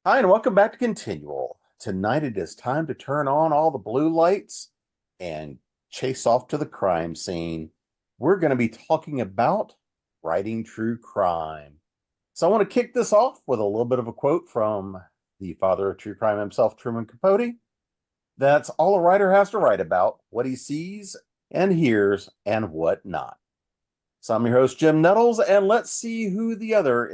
Hi, and welcome back to Continual. Tonight it is time to turn on all the blue lights and chase off to the crime scene. We're going to be talking about writing true crime. So I want to kick this off with a little bit of a quote from the father of true crime himself, Truman Capote. That's all a writer has to write about, what he sees and hears and what not. So I'm your host, Jim Nettles, and let's see who the other,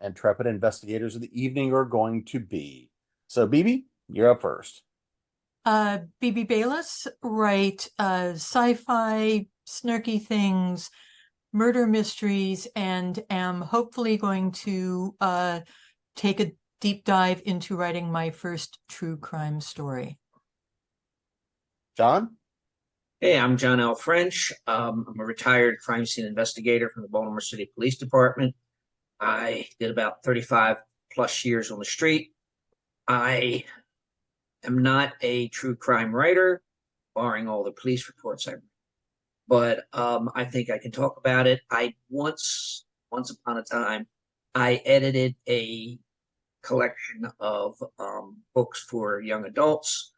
intrepid investigators of the evening are going to be. So, Bebe, you're up first. Bebe Bayliss write sci-fi, snarky things, murder mysteries, and am hopefully going to take a deep dive into writing my first true crime story. John? Hey, I'm John L. French. I'm a retired crime scene investigator from the Baltimore City Police Department. I did about 35 plus years on the street. I am not a true crime writer, barring all the police reports I read, but I think I can talk about it. Once upon a time, I edited a collection of books for young adults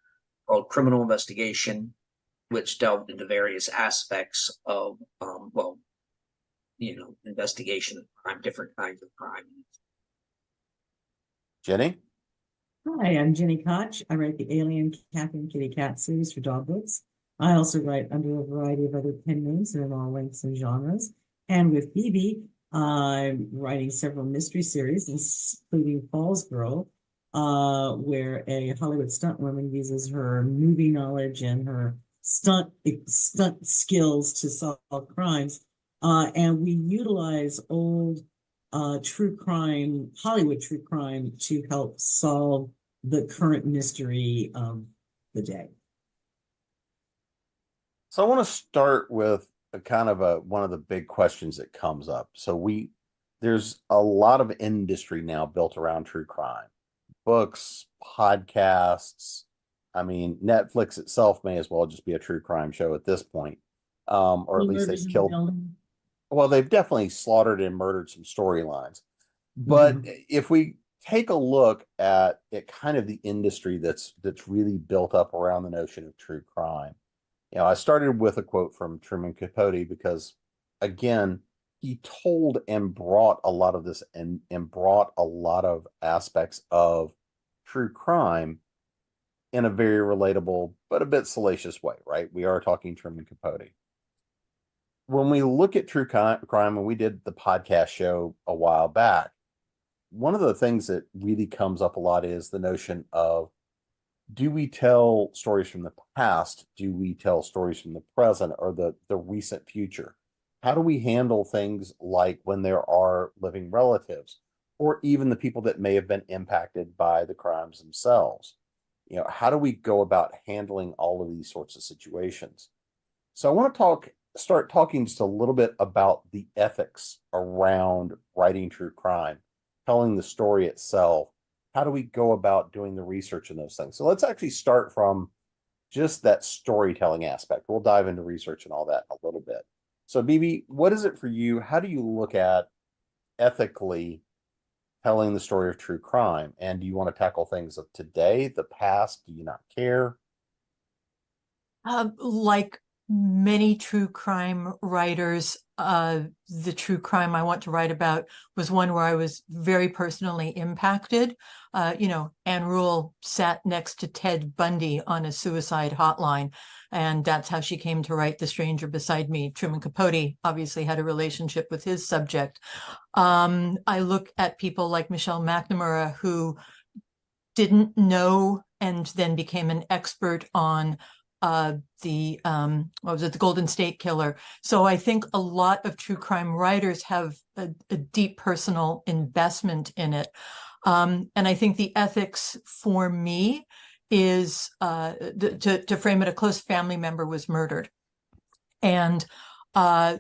called Criminal Investigation, which delved into various aspects of, investigation of crime, different kinds of crime. Jenny? Hi, I'm Gini Koch. I write the Alien Cat and Kitty Cat series for dog books. I also write under a variety of other pen names and in all lengths and genres. And with Bebe, I'm writing several mystery series, including Falls Girl, where a Hollywood stunt woman uses her movie knowledge and her stunt skills to solve crimes. And we utilize old Hollywood true crime to help solve the current mystery of the day. So I want to start with one of the big questions that comes up. There's a lot of industry now built around true crime. Books, podcasts. I mean, Netflix itself may as well just be a true crime show at this point. Or at least they've killed. Well, they've definitely slaughtered and murdered some storylines. But if we take a look at kind of the industry that's really built up around the notion of true crime. I started with a quote from Truman Capote because, again, he told and brought a lot of this and brought a lot of aspects of true crime in a very relatable but a bit salacious way, right? We are talking Truman Capote. When we look at true crime, and we did the podcast show a while back, one of the things that really comes up a lot is the notion of, do we tell stories from the past? Do we tell stories from the present or the recent future? How do we handle things like when there are living relatives or even the people that may have been impacted by the crimes themselves? How do we go about handling all of these sorts of situations? So I want to start talking just a little bit about the ethics around writing true crime, telling the story itself. How do we go about doing the research in those things? So let's actually start from just that storytelling aspect. We'll dive into research and all that a little bit. So, Bebe, what is it for you? How do you look at ethically telling the story of true crime? And do you want to tackle things of today, the past? Do you not care? Like many true crime writers, the true crime I want to write about was one where I was very personally impacted. Anne Rule sat next to Ted Bundy on a suicide hotline, and that's how she came to write The Stranger Beside Me. Truman Capote obviously had a relationship with his subject. I look at people like Michelle McNamara, who didn't know and then became an expert on the Golden State Killer. So I think a lot of true crime writers have a deep personal investment in it. And I think the ethics for me is to frame it, a close family member was murdered. And how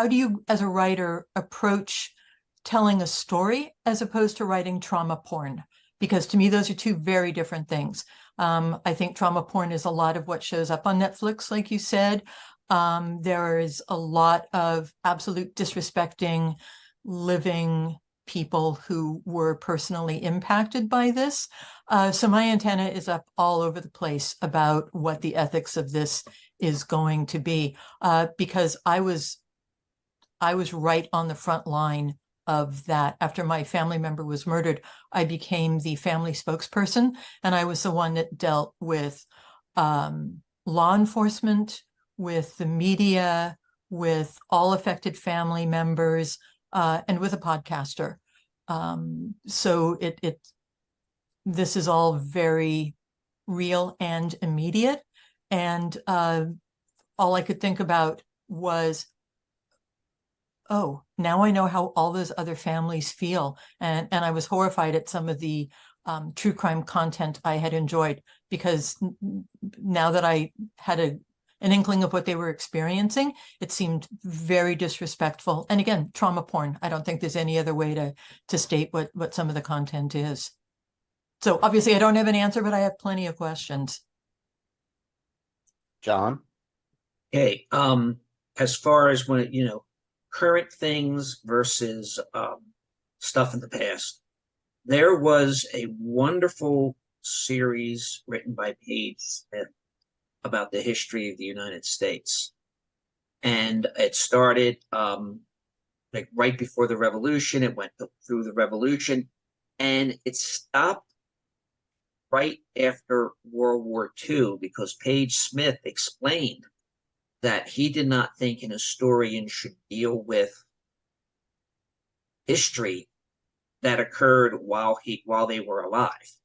do you, as a writer, approach telling a story as opposed to writing trauma porn? Because to me, those are two very different things. I think trauma porn is a lot of what shows up on Netflix, like you said. There is a lot of absolute disrespecting living people who were personally impacted by this. So my antenna is up all over the place about what the ethics of this is going to be, because I was right on the front line of that. After my family member was murdered, I became the family spokesperson, and I was the one that dealt with law enforcement, with the media, with all affected family members, and with a podcaster. So this is all very real and immediate. And all I could think about was, oh, now I know how all those other families feel. And I was horrified at some of the true crime content I had enjoyed, because now that I had an inkling of what they were experiencing, it seemed very disrespectful. And again, trauma porn. I don't think there's any other way to state what some of the content is. So obviously I don't have an answer, but I have plenty of questions. John? Okay. As far as when, current things versus stuff in the past, there was a wonderful series written by Paige Smith about the history of the United States. And it started like right before the revolution. It went through the revolution, and it stopped right after World War II, because Paige Smith explained that he did not think an historian should deal with history that occurred while they were alive,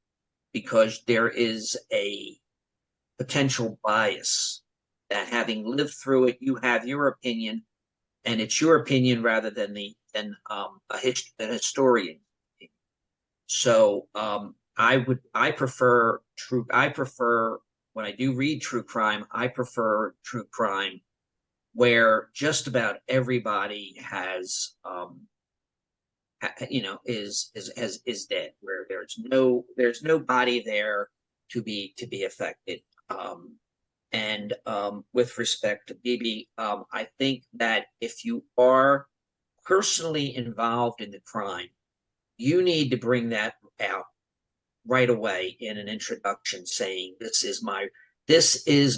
because there is a potential bias that, having lived through it, you have your opinion, and it's your opinion rather than an historian. So I prefer when I do read true crime, I prefer true crime where just about everybody has is dead, where there's nobody there to be affected. With respect to Bebe, I think that if you are personally involved in the crime, you need to bring that out right away in an introduction, saying this is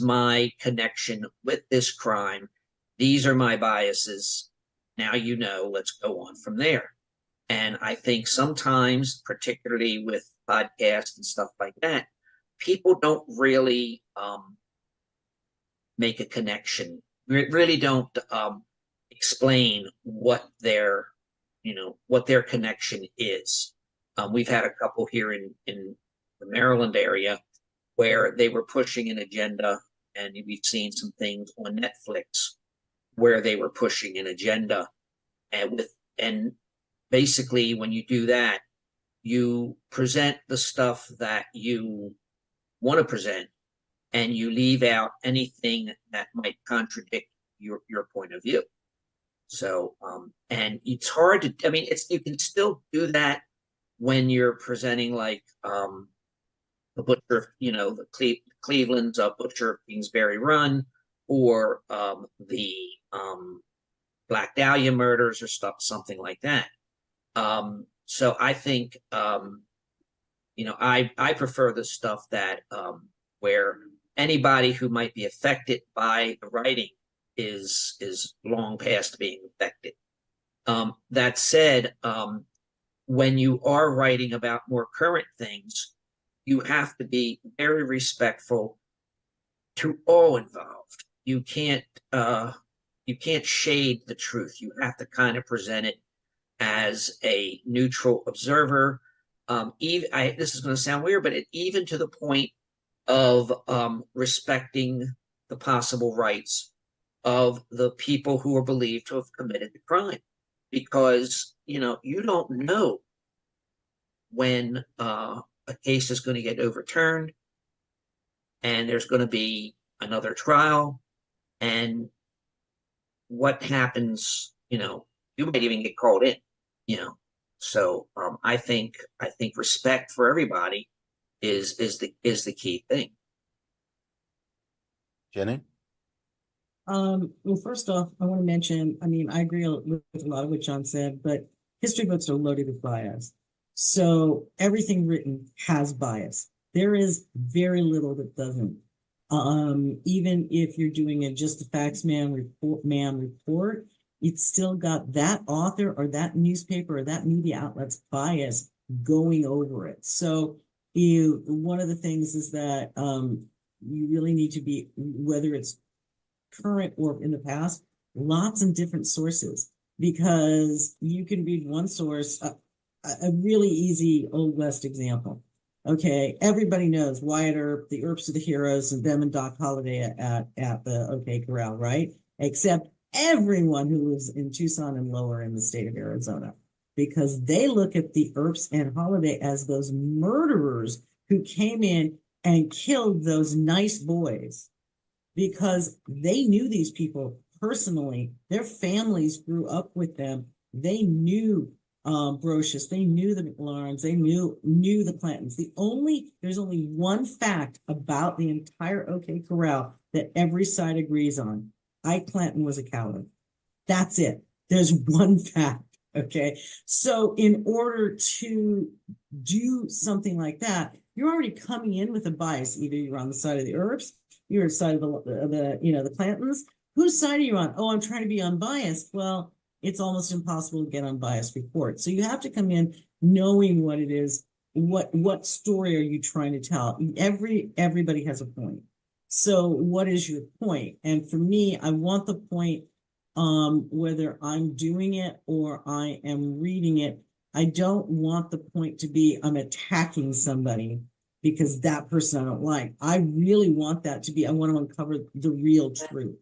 my connection with this crime. These are my biases. Now let's go on from there. And I think sometimes, particularly with podcasts and stuff like that, people don't really make a connection. Really don't explain what their connection is. We've had a couple here in the Maryland area where they were pushing an agenda, and we've seen some things on Netflix where they were pushing an agenda, and basically when you do that, you present the stuff that you want to present, and you leave out anything that might contradict your point of view. So and it's hard to, you can still do that when you're presenting like the butcher, the Cleveland's butcher of Kingsbury Run, or the Black Dahlia murders, or something like that. So I think I prefer the stuff that where anybody who might be affected by the writing is long past being affected. That said, when you are writing about more current things, you have to be very respectful to all involved. You can't shade the truth. You have to kind of present it as a neutral observer. This is going to sound weird, but even to the point of respecting the possible rights of the people who are believed to have committed the crime, because you don't know when a case is going to get overturned, and there's going to be another trial, and what happens. You might even get called in. So I think respect for everybody is the key thing. Jenny? Well, first off, I want to mention, I agree with a lot of what John said, but history books are loaded with bias. So everything written has bias. There is very little that doesn't. Even if you're doing a just the facts man report, it's still got that author or that newspaper or that media outlet's bias going over it. So one of the things is that you really need to be, whether it's current or in the past, lots of different sources, because you can read one source, a really easy Old West example. Okay, everybody knows Wyatt Earp, the Earps are the heroes, and them and Doc Holliday at the OK Corral, right? Except everyone who lives in Tucson and lower in the state of Arizona, because they look at the Earps and Holliday as those murderers who came in and killed those nice boys, because they knew these people personally. Their families grew up with them. They knew Brocious, they knew the McLaurins, they knew the Clantons. There's only one fact about the entire OK Corral that every side agrees on. Ike Clanton was a coward. That's it. There's one fact. Okay. So in order to do something like that, you're already coming in with a bias. Either you're on the side of the Earps, you're on the side of the Clantons. Whose side are you on? Oh, I'm trying to be unbiased. Well, it's almost impossible to get unbiased reports. So you have to come in knowing what it is. What story are you trying to tell? Everybody has a point. So what is your point? And for me, I want the point, whether I'm doing it or I am reading it, I don't want the point to be I'm attacking somebody because that person I don't like. I really want that to be, I want to uncover the real truth.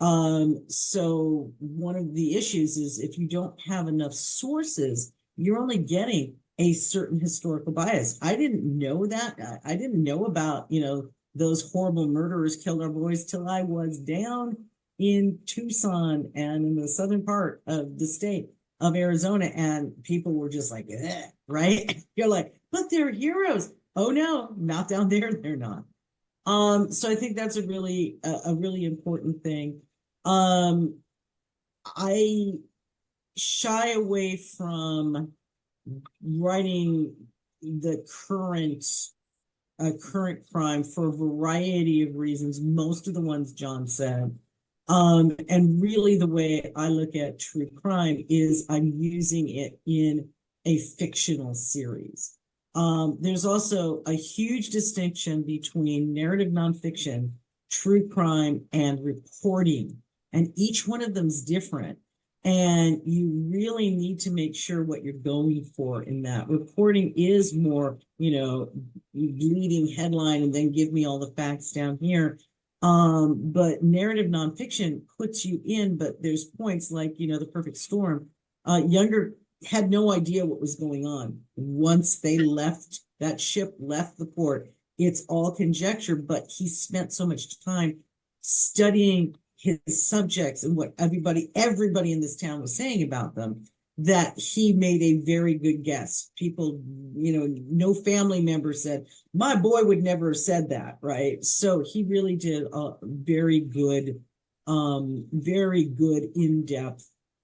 So one of the issues is if you don't have enough sources, you're only getting a certain historical bias. I didn't know that. I didn't know about, those horrible murderers killed our boys till I was down in Tucson and in the southern part of the state of Arizona. And people were just like, eh, right? You're like, but they're heroes. Oh no, not down there. They're not. So I think that's a really important thing. I shy away from writing the current crime for a variety of reasons, most of the ones John said. And really the way I look at true crime is I'm using it in a fictional series. There's also a huge distinction between narrative nonfiction, true crime, and reporting. And each one of them is different. And you really need to make sure what you're going for in that. Reporting is more, leading headline and then give me all the facts down here. But narrative nonfiction puts you in, but there's points like, the perfect storm. Younger had no idea what was going on. Once they left, that ship left the port, it's all conjecture, but he spent so much time studying his subjects and what everybody in this town was saying about them, that he made a very good guess. People, no family member said, my boy would never have said that, right? So he really did a very good in-depth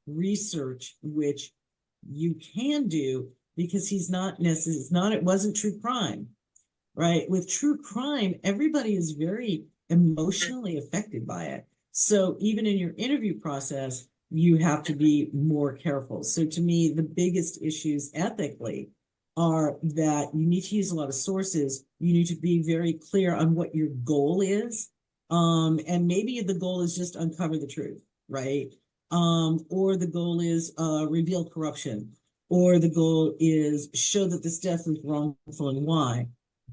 research, which you can do because it wasn't true crime, right? With true crime, everybody is very emotionally affected by it. So even in your interview process, you have to be more careful. So to me, the biggest issues ethically are that you need to use a lot of sources. You need to be very clear on what your goal is. And maybe the goal is just uncover the truth, right? Or the goal is reveal corruption, or the goal is show that this death is wrongful and why.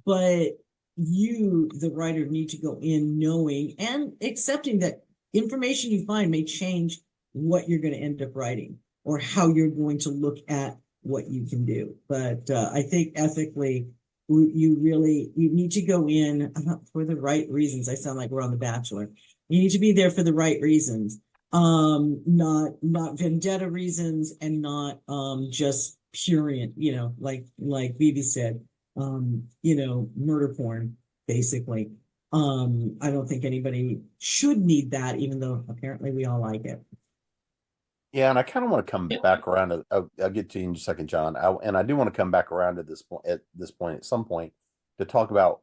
But you, the writer, need to go in knowing and accepting that information you find may change what you're going to end up writing or how you're going to look at what you can do. But I think ethically, you need to go in for the right reasons. I sound like we're on The Bachelor. You need to be there for the right reasons, not vendetta reasons, and not just purient, like Bebe said, murder porn, basically. I don't think anybody should need that, even though apparently we all like it. Yeah, and I kind of want to come Yeah. back around to. I'll get to you in just a second, John. And I do want to come back around to this point at some point to talk about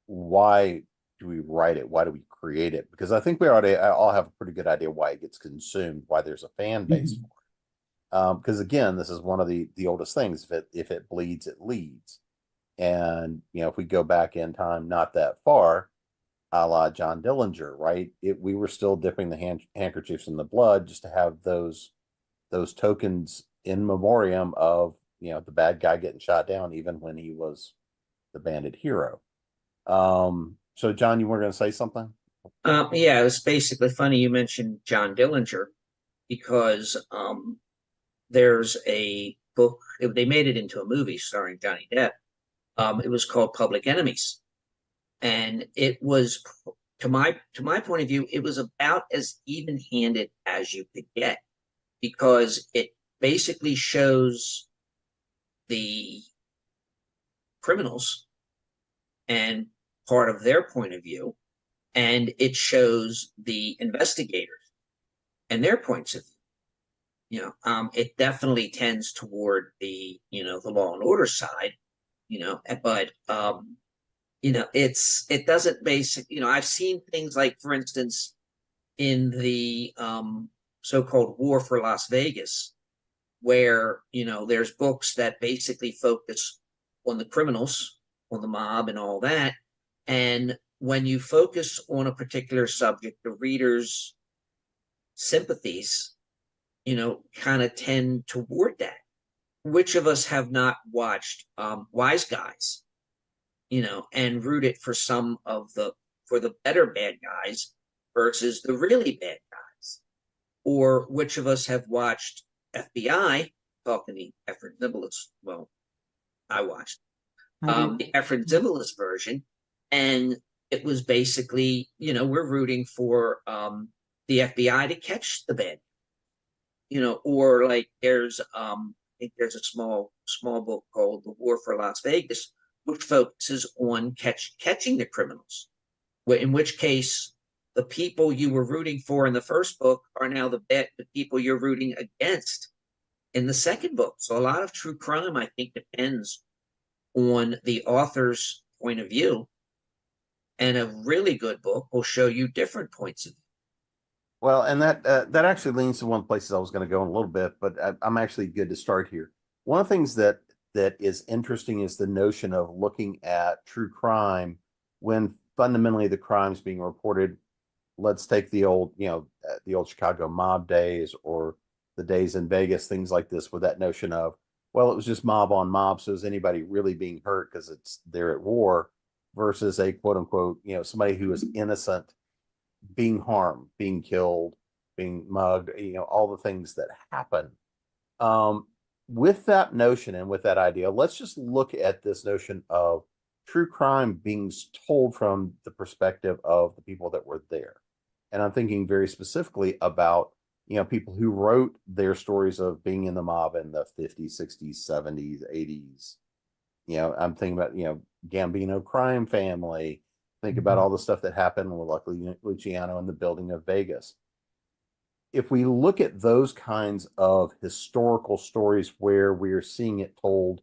why do we write it? Why do we create it? Because I think we already all have a pretty good idea why it gets consumed, why there's a fan base Mhm. for it. Because again, this is one of the oldest things. If it bleeds, it leads. And if we go back in time, not that far, a la John Dillinger, right? We were still dipping the handkerchiefs in the blood just to have those tokens in memoriam of the bad guy getting shot down, even when he was the banded hero. So John, you were going to say something? Yeah, it was basically funny you mentioned John Dillinger because there's a book, they made it into a movie starring Johnny Depp. It was called Public Enemies. And it was, to my point of view, it was about as even-handed as you could get, because it basically shows the criminals and part of their point of view, and it shows the investigators and their points of view. It definitely tends toward the law and order side, but it doesn't I've seen things like, for instance, in the so-called War for Las Vegas, where there's books that basically focus on the criminals, on the mob and all that. And when you focus on a particular subject, the reader's sympathies kind of tend toward that. Which of us have not watched Wise Guys, and rooted for the better bad guys versus the really bad guys? Or which of us have watched FBI, talking the Efren Zimbalist? Well, I watched the Efren Zimbalist version, and it was basically, we're rooting for the FBI to catch the bad, or like there's I think there's a small book called The War for Las Vegas, which focuses on catching the criminals. In which case, the people you were rooting for in the first book are now the people you're rooting against in the second book. So a lot of true crime, I think, depends on the author's point of view, and a really good book will show you different points of view. Well, and that actually leans to one of the places I was going to go in a little bit, but I'm actually good to start here. One of the things that is interesting is the notion of looking at true crime when fundamentally the crimes being reported. Let's take the old Chicago mob days, or the days in Vegas, things like this, with that notion of, well, it was just mob on mob, so is anybody really being hurt because they're at war, versus a quote unquote, somebody who is innocent being harmed, being killed, being mugged, all the things that happen. Um, with that notion and with that idea, let's just look at this notion of true crime being told from the perspective of the people that were there. And I'm thinking very specifically about, people who wrote their stories of being in the mob in the 50s, 60s, 70s, 80s. I'm thinking about, Gambino crime family. Think about all the stuff that happened with Luciano in the building of Vegas. If we look at those kinds of historical stories where we're seeing it told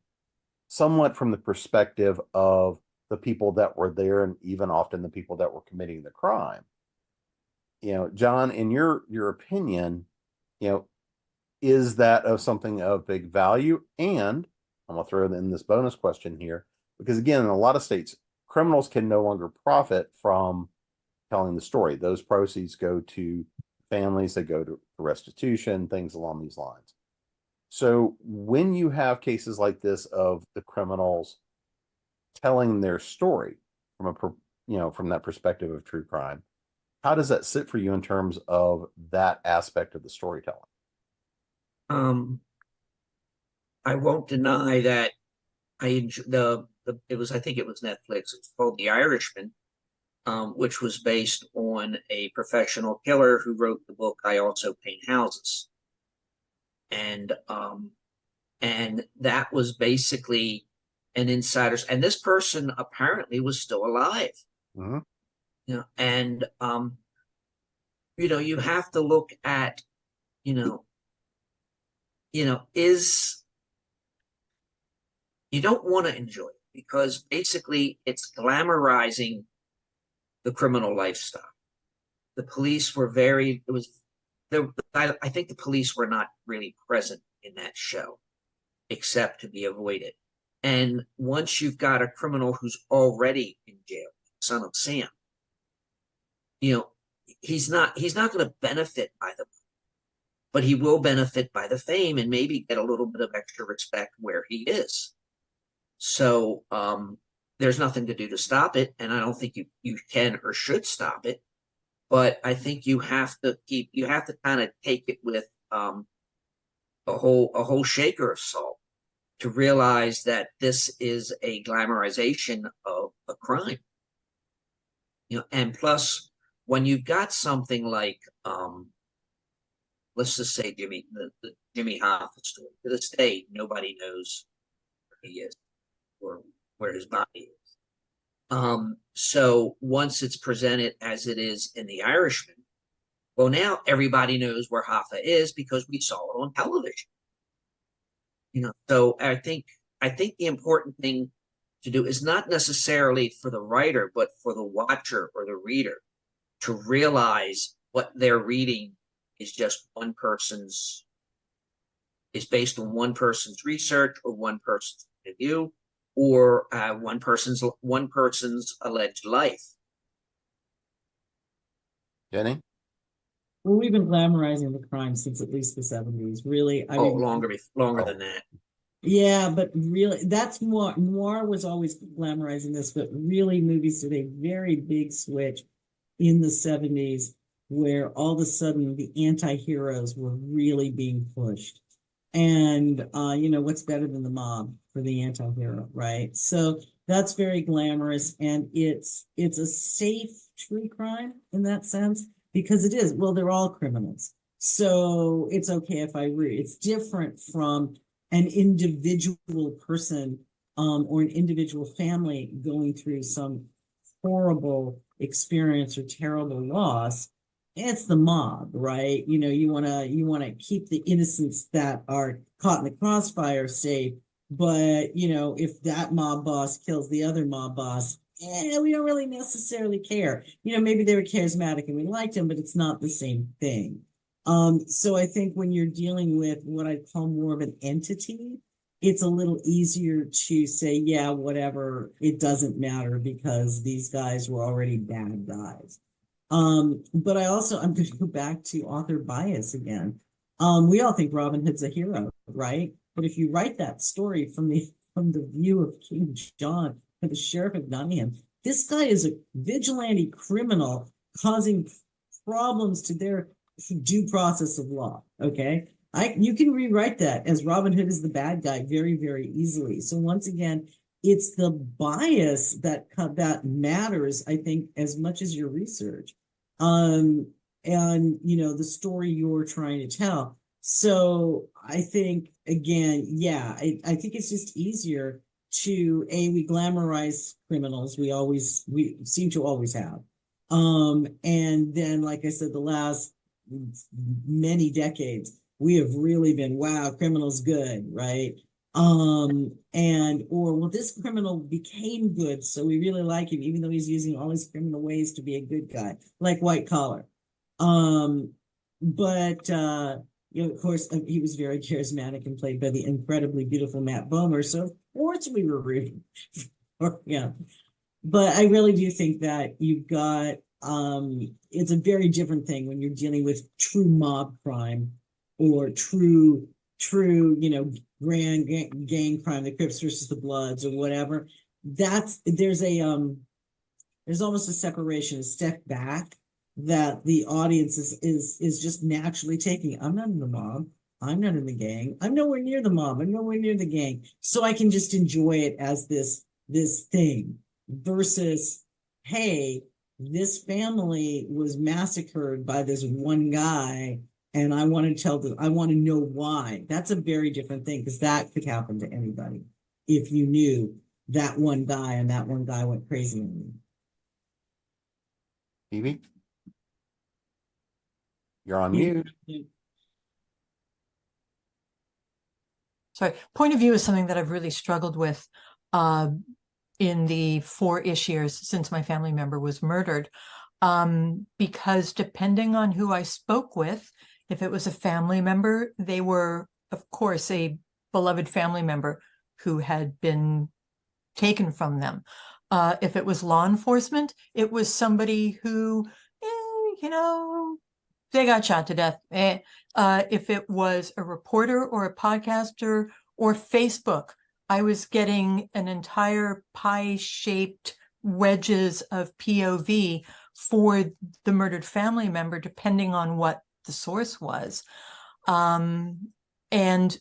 somewhat from the perspective of the people that were there, and even often the people that were committing the crime, John, in your opinion, is that of something of big value? And I'm gonna throw in this bonus question here, because again, in a lot of states, criminals can no longer profit from telling the story. Those proceeds go to families, they go to restitution, things along these lines. So when you have cases like this of the criminals telling their story from that perspective of true crime, how does that sit for you in terms of that aspect of the storytelling? I won't deny that I enjoy I think it was Netflix. It's called The Irishman, which was based on a professional killer who wrote the book I Also Paint Houses. And that was basically an insider's, and this person apparently was still alive. Mm-hmm. And you have to look at, is you don't want to enjoy it because basically it's glamorizing the criminal lifestyle. The police were I think the police were not really present in that show, except to be avoided. And once you've got a criminal who's already in jail, Son of Sam, he's not going to benefit by the, but he will benefit by the fame and maybe get a little bit of extra respect where he is. So there's nothing to do to stop it, and I don't think you can or should stop it. But I think you have to kind of take it with a whole shaker of salt to realize that this is a glamorization of a crime. And plus, when you've got something like let's just say the Jimmy Hoffa story. To this day, nobody knows where he is or where his body is. So once it's presented as it is in The Irishman, well, now everybody knows where Hoffa is because we saw it on television. So I think the important thing to do is not necessarily for the writer, but for the watcher or the reader to realize what they're reading is based on one person's research or one person's point of view, or one person's alleged life. Jenny? Well, we've been glamorizing the crime since at least the 70s. Really, longer than that. Yeah, but really, that's more. Noir was always glamorizing this, but really, movies did a very big switch in the 70s, where all of a sudden the anti-heroes were really being pushed. And what's better than the mob for the anti-hero, right? So that's very glamorous, and it's a safe true crime in that sense, because it is. Well, they're all criminals, so it's okay if I read. It's different from an individual person or an individual family going through some horrible experience or terrible loss. It's the mob, right? You want to keep the innocents that are caught in the crossfire safe, but if that mob boss kills the other mob boss, we don't really necessarily care. Maybe they were charismatic and we liked him, but it's not the same thing. So I think when you're dealing with what I call more of an entity, it's a little easier to say, yeah, whatever, it doesn't matter because these guys were already bad guys. But I'm going to go back to author bias again. We all think Robin Hood's a hero, right? But if you write that story from the view of King John or the Sheriff of Nottingham, this guy is a vigilante criminal causing problems to their due process of law. Okay, you can rewrite that as Robin Hood is the bad guy very, very easily. So once again, it's the bias that matters, I think, as much as your research, and the story you're trying to tell. So I think again, yeah, I think it's just easier to we glamorize criminals. We seem to always have, and then like I said, the last many decades we have really been, wow, criminal's good, right? Well, this criminal became good, so we really like him, even though he's using all his criminal ways to be a good guy, like White Collar. But of course, he was very charismatic and played by the incredibly beautiful Matt Bomer, so of course we were rooting for him. But I really do think that you've got it's a very different thing when you're dealing with true mob crime or true grand gang crime, the Crips versus the Bloods or whatever. There's almost a separation, a step back that the audience is just naturally taking. I'm not in the mob. I'm not in the gang. I'm nowhere near the mob. I'm nowhere near the gang. So I can just enjoy it as this thing versus, hey, this family was massacred by this one guy, and I want to know why. That's a very different thing, because that could happen to anybody if you knew that one guy and that one guy went crazy on you. Phoebe? You're on mute. sorry, point of view is something that I've really struggled with in the 4-ish years since my family member was murdered. Because depending on who I spoke with, if it was a family member, they were, of course, a beloved family member who had been taken from them. If it was law enforcement, it was somebody who, they got shot to death. If it was a reporter or a podcaster or Facebook, I was getting an entire pie-shaped wedges of POV for the murdered family member, depending on what the source was. And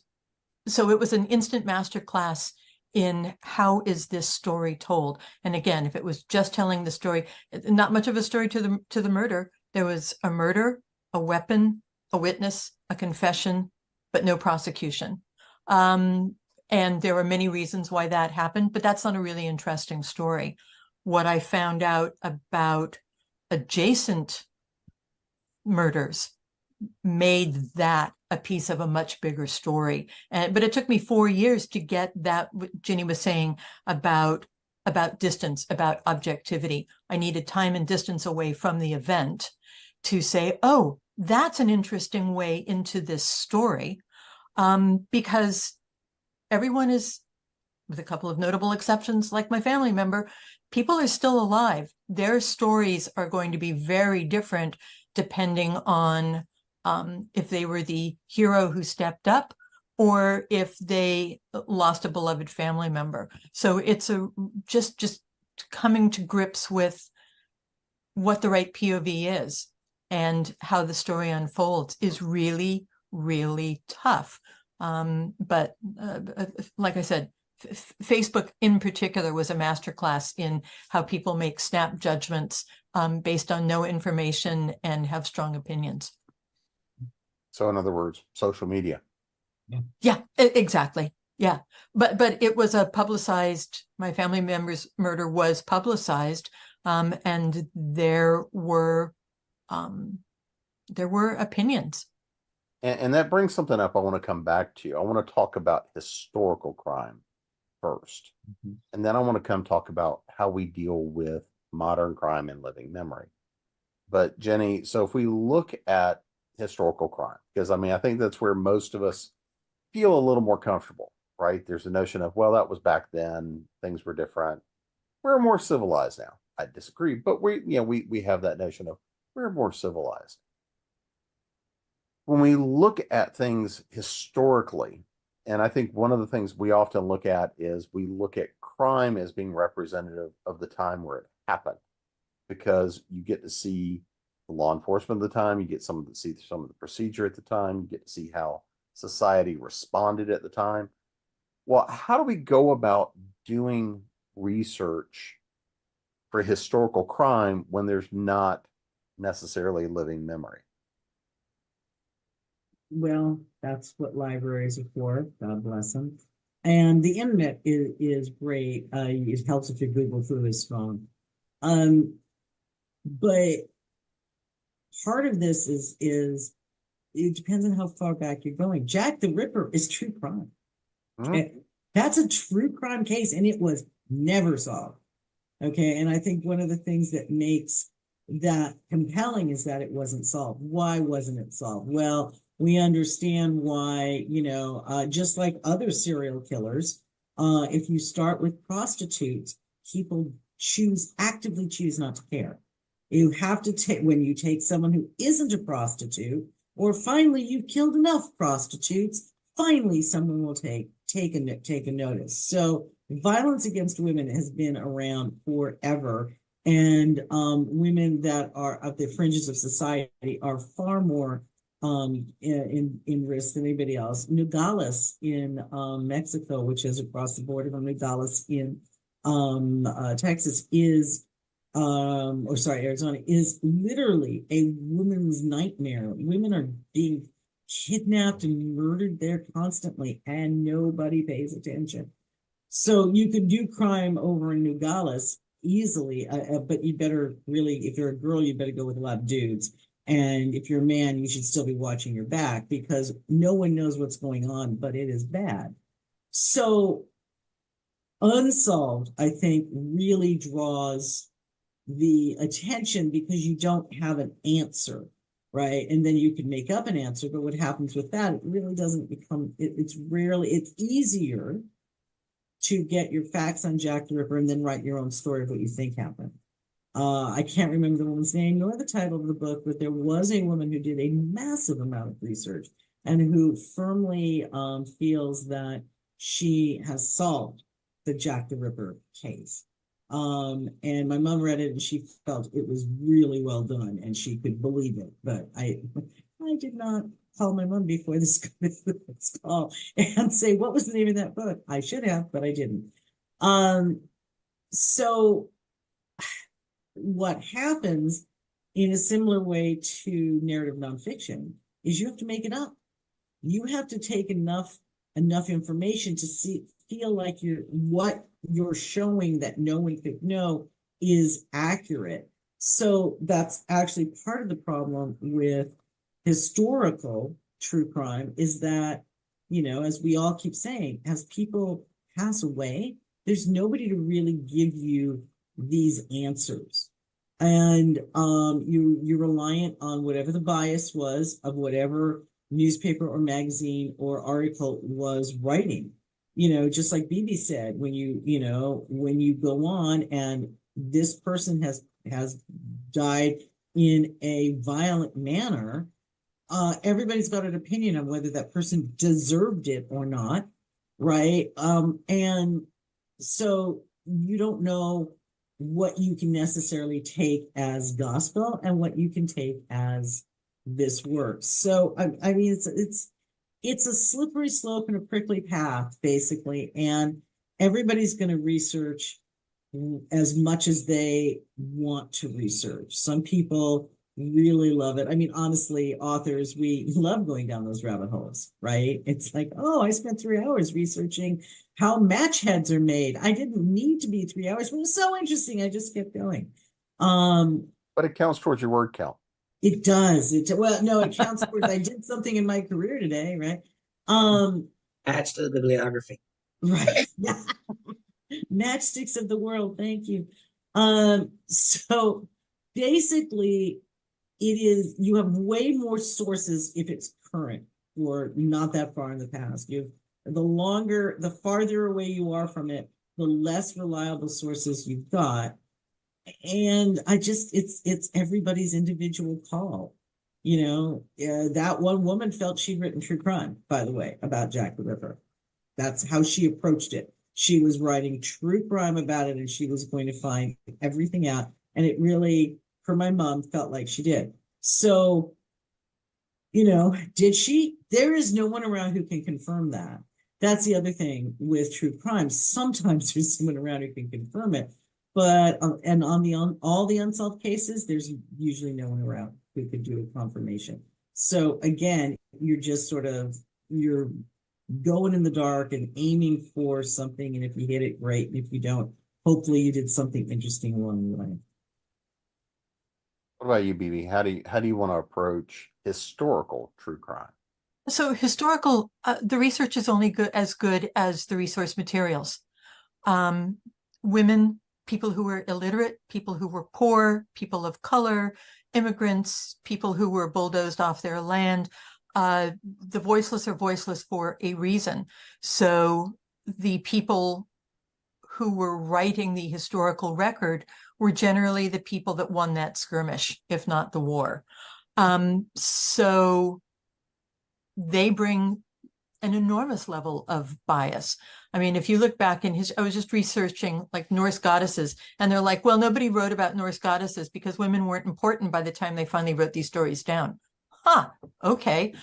so it was an instant masterclass in how is this story told. And again, if it was just telling the story, not much of a story to the murder. There was a murder, a weapon, a witness, a confession, but no prosecution. And there were many reasons why that happened, but that's not a really interesting story. What I found out about adjacent murders made that a piece of a much bigger story. But it took me 4 years to get that, what Ginny was saying about distance, about objectivity. I needed time and distance away from the event to say, oh, that's an interesting way into this story. Because everyone is, with a couple of notable exceptions, like my family member, people are still alive. Their stories are going to be very different depending on if they were the hero who stepped up or if they lost a beloved family member. So it's just coming to grips with what the right POV is and how the story unfolds is really, really tough. But like I said, Facebook in particular was a masterclass in how people make snap judgments based on no information and have strong opinions. So in other words, social media. Yeah, exactly. Yeah. But it was a publicized, my family member's murder was publicized. And there were opinions. And that brings something up I want to come back to. I want to talk about historical crime first. Mhm. And then I want to come talk about how we deal with modern crime and living memory. But Jenny, so if we look at historical crime, because I mean, I think that's where most of us feel a little more comfortable, right? There's a notion of, well, that was back then, things were different. We're more civilized now. I disagree, but we have that notion of we're more civilized. When we look at things historically, and I think one of the things we often look at is we look at crime as being representative of the time where it happened, because you get to see the law enforcement of the time, you get see some of the procedure at the time, you get to see how society responded at the time. Well, how do we go about doing research for historical crime when there's not necessarily living memory? Well, that's what libraries are for. God bless them. And the internet is great. It helps if your Google flu is strong. But part of this is it depends on how far back you're going. Jack the Ripper is true crime. Mhm. That's a true crime case, and it was never solved. Okay, and I think one of the things that makes that compelling is that it wasn't solved. Why wasn't it solved? Well, we understand why, just like other serial killers, if you start with prostitutes, people actively choose not to care. You have to take, when you take someone who isn't a prostitute, or finally you've killed enough prostitutes, finally someone will take a notice. So violence against women has been around forever, and women that are at the fringes of society are far more in risk than anybody else. Nogales in Mexico, which is across the border from Nogales in Texas, is Arizona, is literally a woman's nightmare. Women are being kidnapped and murdered there constantly, and nobody pays attention. So you could do crime over in Nogales easily, but you better really, if you're a girl, you better go with a lot of dudes. And if you're a man, you should still be watching your back, because no one knows what's going on, but it is bad. So Unsolved, I think, really draws the attention because you don't have an answer, right? And then you can make up an answer, but what happens with that, it really doesn't become, it's rarely, it's easier to get your facts on Jack the Ripper and then write your own story of what you think happened. I can't remember the woman's name nor the title of the book, but there was a woman who did a massive amount of research and who firmly feels that she has solved the Jack the Ripper case. And my mom read it and she felt it was really well done and she could believe it. But I did not call my mom before this call and say, what was the name of that book? I should have, but I didn't. So what happens in a similar way to narrative nonfiction is you have to make it up. You have to take enough information to feel like what you're showing that no one could know is accurate. So that's actually part of the problem with historical true crime is that, as we all keep saying, as people pass away, there's nobody to really give you these answers. And you're reliant on whatever the bias was of whatever newspaper or magazine or article was writing. Just like Bebe said, when you go on and this person has died in a violent manner, everybody's got an opinion on whether that person deserved it or not, right? And so you don't know what you can necessarily take as gospel and what you can take as this work. So I mean, it's a slippery slope and a prickly path, basically, and everybody's going to research as much as they want to research. Some people really love it. I mean, honestly, authors, we love going down those rabbit holes, right? It's like, oh, I spent 3 hours researching how match heads are made. I didn't need to be 3 hours, but it was so interesting. I just kept going. But it counts towards your word count. It does. Well, no, it counts towards I did something in my career today, right? Adds to the bibliography. Right. Matchsticks of the world. Thank you. So basically, you have way more sources if it's current or not that far in the past. The farther away you are from it, the less reliable sources you've got. And it's everybody's individual call. That one woman felt she'd written true crime, by the way, about Jack the Ripper. That's how she approached it. She was writing true crime about it and she was going to find everything out. And it really, for my mom, felt like she did. So, did she? There is no one around who can confirm that. That's the other thing with true crime. Sometimes there's someone around who can confirm it. But, and on all the unsolved cases, there's usually no one around who could do a confirmation. So again, you're just you're going in the dark and aiming for something. And if you hit it, great. And if you don't, hopefully you did something interesting along the way. What about you, Bebe? How do you want to approach historical true crime? So historical, the research is only as good as the resource materials. Women, people who were illiterate, people who were poor, people of color, immigrants, people who were bulldozed off their land. The voiceless are voiceless for a reason. So the people who were writing the historical record were generally the people that won that skirmish, if not the war. So they bring an enormous level of bias. I mean, if you look back in I was just researching like Norse goddesses, and they're like, well, nobody wrote about Norse goddesses because women weren't important by the time they finally wrote these stories down. Huh, okay.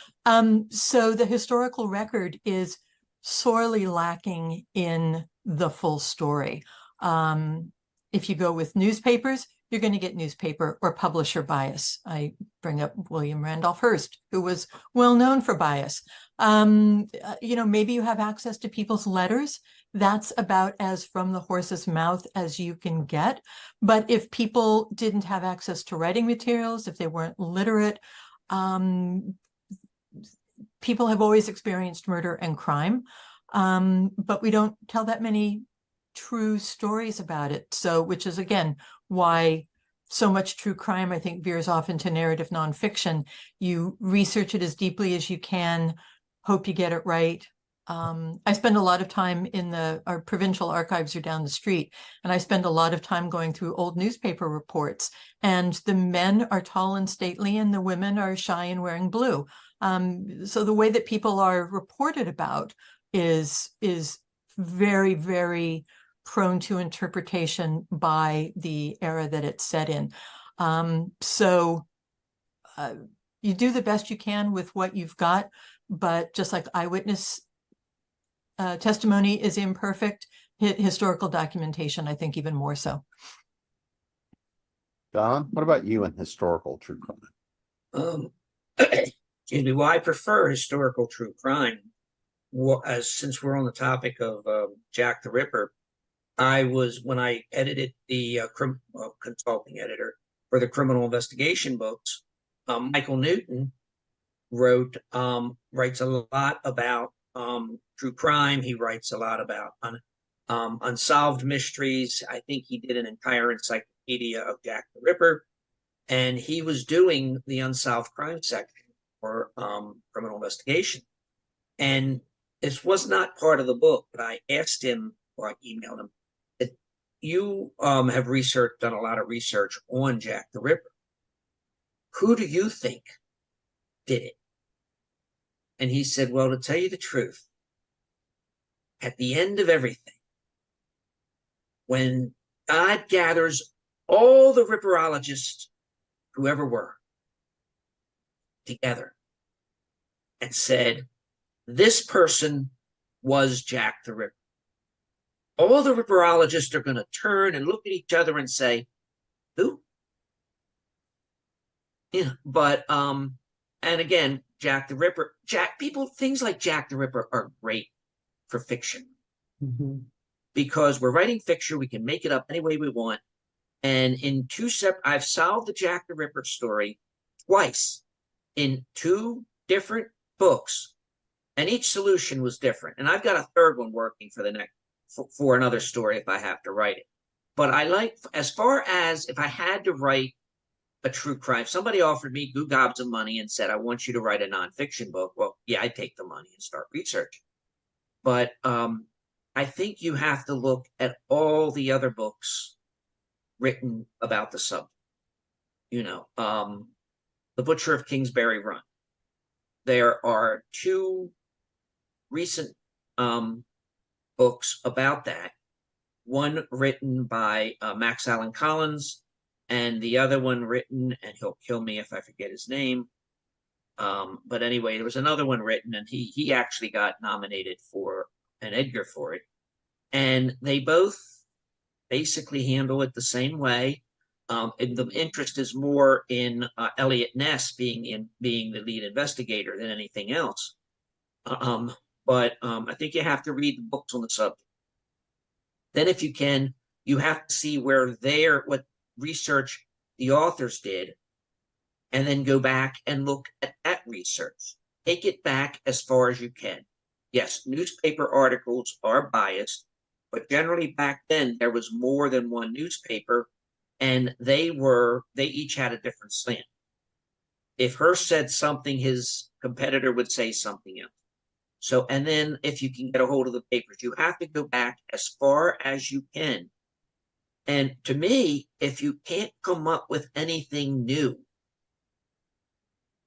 So the historical record is sorely lacking in the full story. If you go with newspapers, you're going to get newspaper or publisher bias. I bring up William Randolph Hearst, who was well known for bias. Maybe you have access to people's letters. That's about as from the horse's mouth as you can get. But if people didn't have access to writing materials, if they weren't literate, people have always experienced murder and crime. but we don't tell that many true stories about it. So, which is again why so much true crime, I think, veers off into narrative nonfiction. You research it as deeply as you can, hope you get it right. I spend a lot of time in our provincial archives are down the street, and I spend a lot of time going through old newspaper reports, and the men are tall and stately and the women are shy and wearing blue. So the way that people are reported about is very, very prone to interpretation by the era that it's set in. So you do the best you can with what you've got, but just like eyewitness testimony is imperfect, historical documentation, I think, even more so. Don, what about you in historical true crime? Excuse me. Well, I prefer historical true crime. Well, since we're on the topic of Jack the Ripper, when I edited the consulting editor for the criminal investigation books, Michael Newton writes a lot about true crime. He writes a lot about unsolved mysteries. I think he did an entire encyclopedia of Jack the Ripper, and he was doing the unsolved crime section for criminal investigation. And this was not part of the book, but I asked him, or I emailed him, that you have done a lot of research on Jack the Ripper. Who do you think did it? And he said, well, to tell you the truth, at the end of everything, when God gathers all the Ripperologists, whoever were, together and said, this person was Jack the Ripper, all the Ripperologists are going to turn and look at each other and say, who? Yeah, but and again, Jack the Ripper, things like Jack the Ripper are great for fiction. Mm-hmm. Because we're writing fiction, we can make it up any way we want. And I've solved the Jack the Ripper story twice in 2 different books, and each solution was different. And I've got a third one working for another story if I have to write it. But as far as if I had to write a true crime, somebody offered me gobs of money and said, I want you to write a nonfiction book. Well, yeah, I'd take the money and start researching. But I think you have to look at all the other books written about the subject. The Butcher of Kingsbury Run. There are 2 recent books about that. One written by Max Allan Collins, and the other one written, and he'll kill me if I forget his name. But anyway, there was another one written, and he actually got nominated for an Edgar for it. And they both basically handle it the same way. And the interest is more in Eliot Ness being the lead investigator than anything else. But I think you have to read the books on the subject. Then, if you can, you have to see what research the authors did, and then go back and look at that research. Take it back as far as you can. Yes, newspaper articles are biased, but generally back then there was more than one newspaper, and they each had a different slant. If Hearst said something, his competitor would say something else. So, and then if you can get a hold of the papers, you have to go back as far as you can. And to me, if you can't come up with anything new,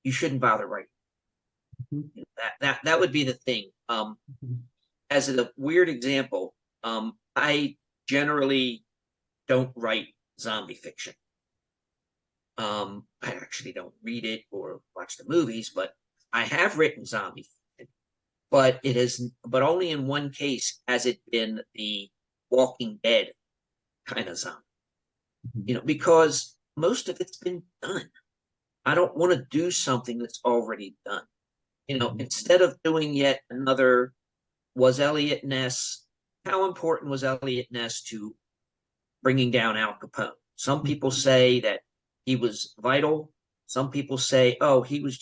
you shouldn't bother writing. Mm-hmm. That would be the thing. As a weird example, I generally don't write zombie fiction. I actually don't read it or watch the movies, but I have written zombie fiction. But only in one case has it been the Walking Dead kind of zombie. Because most of it's been done. I don't want to do something that's already done. Instead of doing yet another, was Eliot Ness, how important was Eliot Ness to bringing down Al Capone? Some people say that he was vital. Some people say, oh, he was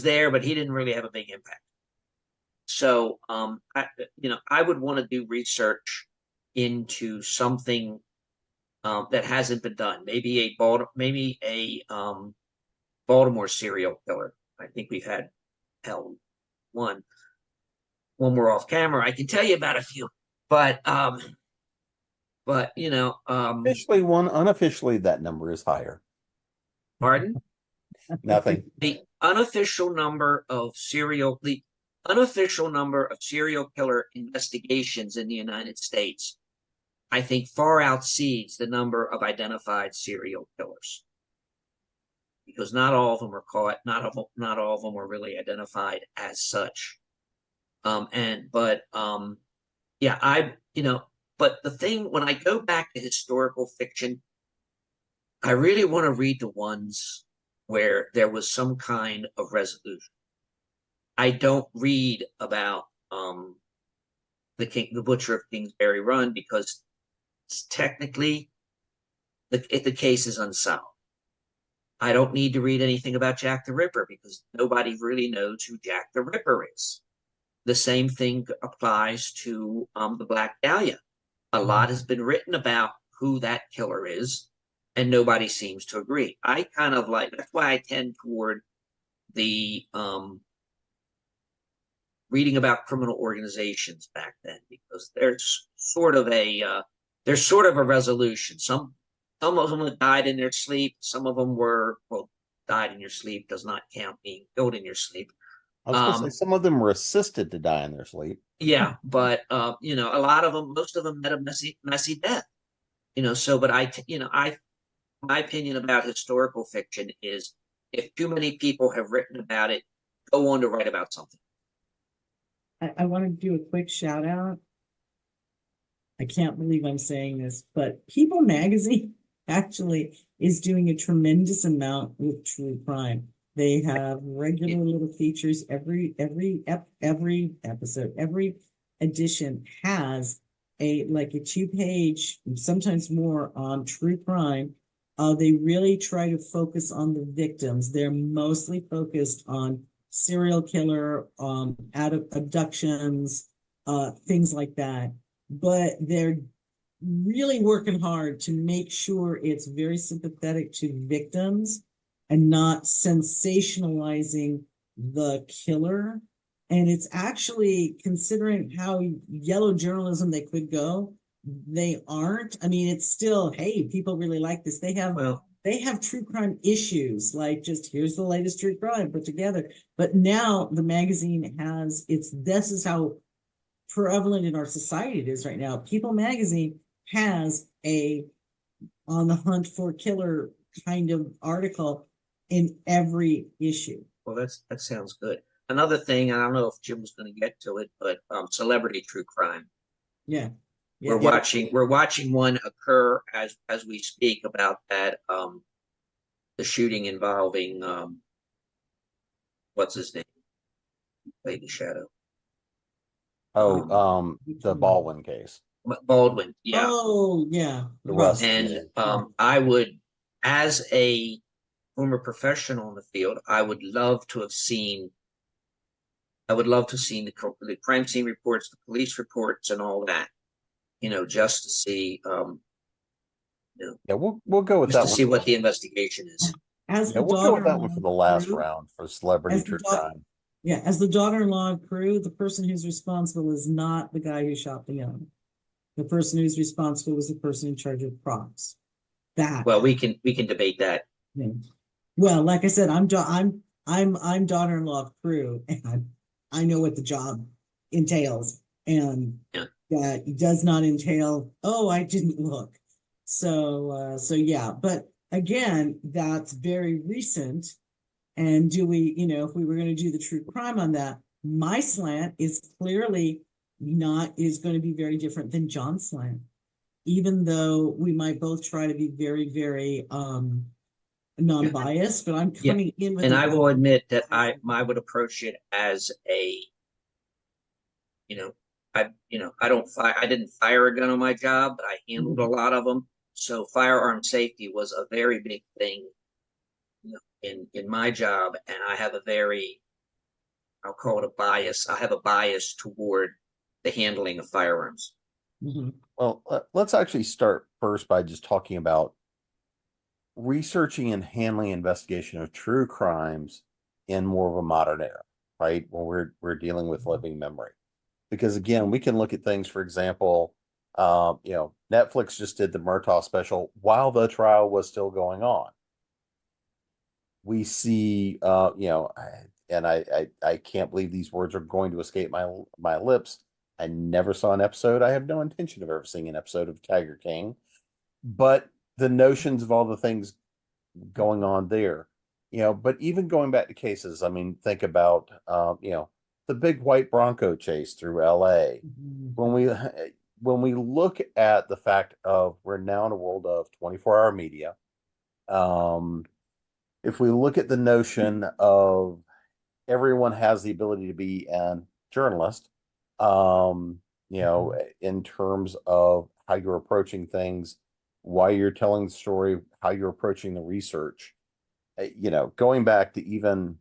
there, but he didn't really have a big impact. So, I would want to do research into something that hasn't been done. Maybe a Baltimore serial killer. I think we've had hell one. When we're off camera, I can tell you about a few. But Officially one, unofficially that number is higher. pardon? Nothing. The unofficial number of serial killer investigations in the United States, I think, far exceeds the number of identified serial killers, because not all of them are caught, not all of them are really identified as such. But the thing, when I go back to historical fiction, I really want to read the ones where there was some kind of resolution. I don't read about the Butcher of Kingsbury Run, because technically the case is unsolved. I don't need to read anything about Jack the Ripper, because nobody really knows who Jack the Ripper is. The same thing applies to the Black Dahlia. A lot has been written about who that killer is, and nobody seems to agree. I kind of like, that's why I tend toward the reading about criminal organizations back then, because there's sort of a resolution. Some of them died in their sleep. Some of them were, well, died in your sleep does not count being killed in your sleep. I was going to say some of them were assisted to die in their sleep. Yeah, but a lot of them, most of them met a messy death. But my opinion about historical fiction is, if too many people have written about it, go on to write about something. I want to do a quick shout out. I can't believe I'm saying this, but People Magazine actually is doing a tremendous amount with true crime. They have regular little features every episode, every edition has a 2-page, sometimes more, on true crime. They really try to focus on the victims. They're mostly focused on serial killer, abductions, things like that. But they're really working hard to make sure it's very sympathetic to victims and not sensationalizing the killer. And it's actually, considering how yellow journalism they could go, they aren't. I mean, it's still, hey, people really like this. They have true crime issues, like, just here's the latest true crime put together. But now the magazine has, this is how prevalent in our society it is right now. People Magazine has a on the hunt for killer kind of article in every issue. Well, that sounds good. Another thing, I don't know if Jim was going to get to it, but celebrity true crime. Yeah. We're watching one occur as we speak, about that the shooting involving what's his name? Lady Shadow. The Baldwin case. Baldwin, yeah. Oh, yeah. And I would, as a former professional in the field, I would love to have seen the crime scene reports, the police reports, and all that. Just to see. Yeah, we'll go with just that to one. see what the investigation is. We'll go with that one for the last round for celebrity true crime. Yeah, as the daughter-in-law of Crew, the person who's responsible is not the guy who shot the young. The person who's responsible was the person in charge of props. Well, we can debate that. Yeah. Well, like I said, I'm daughter-in-law of Crew, and I know what the job entails, and that does not entail, oh, I didn't look. So yeah, but again, that's very recent. And do we, if we were going to do the true crime on that, my slant is clearly is going to be very different than John's slant, even though we might both try to be very, very non-biased, but I'm coming in with, and I will admit that I would approach it as a, I didn't fire a gun on my job, but I handled a lot of them. So firearm safety was a very big thing in my job, and I have a very I'll call it a bias. I have a bias toward the handling of firearms. Mhm. Well, let's actually start first by just talking about researching and handling investigation of true crimes in more of a modern era, right? When we're dealing with living memory. Because again, we can look at things, for example, Netflix just did the Murtaugh special while the trial was still going on. We see, and I can't believe these words are going to escape my lips. I never saw an episode. I have no intention of ever seeing an episode of Tiger King, but the notions of all the things going on there, but even going back to cases, I mean, think about, the big white Bronco chase through LA. Mhm. When we look at the fact of we're now in a world of 24-hour media, if we look at the notion of everyone has the ability to be an journalist, in terms of how you're approaching things, why you're telling the story, how you're approaching the research. Going back to even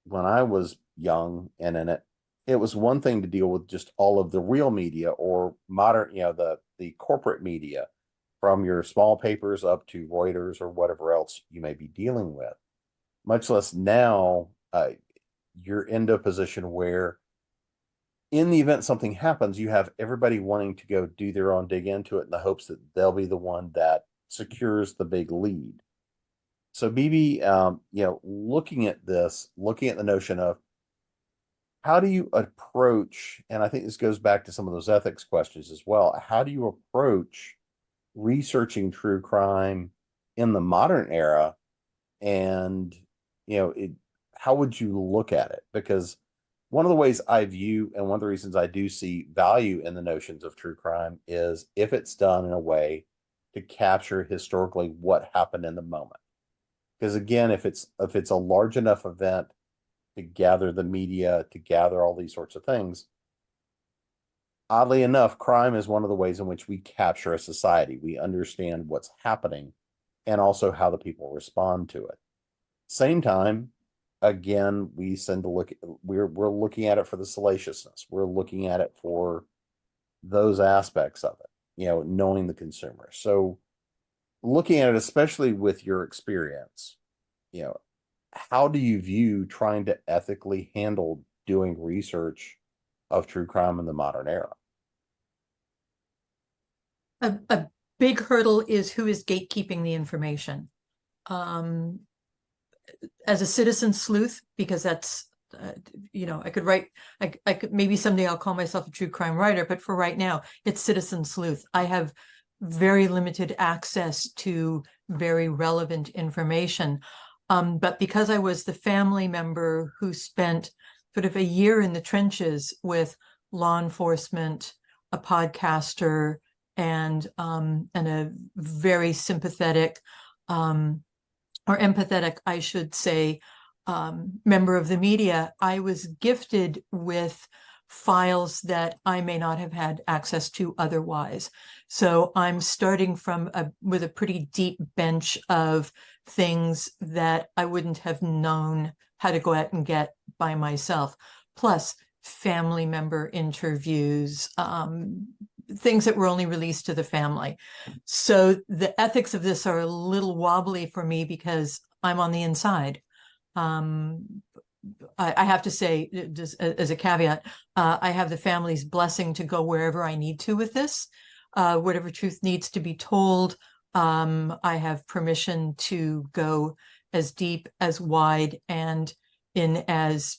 when I was young and in it, it was one thing to deal with just all of the real media or modern, the corporate media, from your small papers up to Reuters or whatever else you may be dealing with. Much less now, you're into a position where, in the event something happens, you have everybody wanting to go do their own dig into it in the hopes that they'll be the one that secures the big lead. So, Bebe, looking at this, looking at the notion of how do you approach, and I think this goes back to some of those ethics questions as well. How do you approach researching true crime in the modern era? And, how would you look at it? Because one of the ways I view, and one of the reasons I do see value in the notions of true crime, is if it's done in a way to capture historically what happened in the moment. Because again, if it's a large enough event to gather the media, to gather all these sorts of things, oddly enough, crime is one of the ways in which we capture a society. We understand what's happening and also how the people respond to it. Same time, again, we tend to look. We're looking at it for the salaciousness. We're looking at it for those aspects of it. Knowing the consumer. So, looking at it, especially with your experience, how do you view trying to ethically handle doing research of true crime in the modern era? A big hurdle is who is gatekeeping the information. As a citizen sleuth, because that's, I could write, I could, maybe someday I'll call myself a true crime writer, but for right now, it's citizen sleuth. I have very limited access to very relevant information. But because I was the family member who spent sort of a year in the trenches with law enforcement, a podcaster, and a very sympathetic, or empathetic, I should say, member of the media, I was gifted with files that I may not have had access to otherwise. So I'm starting with a pretty deep bench of things that I wouldn't have known how to go out and get by myself. Plus family member interviews, things that were only released to the family. So the ethics of this are a little wobbly for me because I'm on the inside. I have to say, just as a caveat, I have the family's blessing to go wherever I need to with this. Whatever truth needs to be told, I have permission to go as deep, as wide, and in as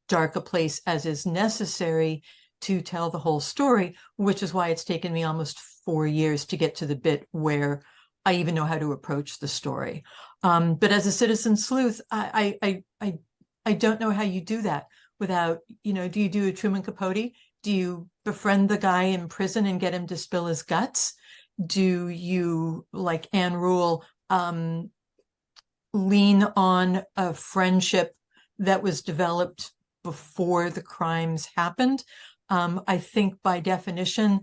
dark a place as is necessary to tell the whole story, which is why it's taken me almost 4 years to get to the bit where I even know how to approach the story. But as a citizen sleuth, I don't know how you do that without, do you do a Truman Capote? Do you befriend the guy in prison and get him to spill his guts? Do you, like Anne Rule, lean on a friendship that was developed before the crimes happened? I think by definition,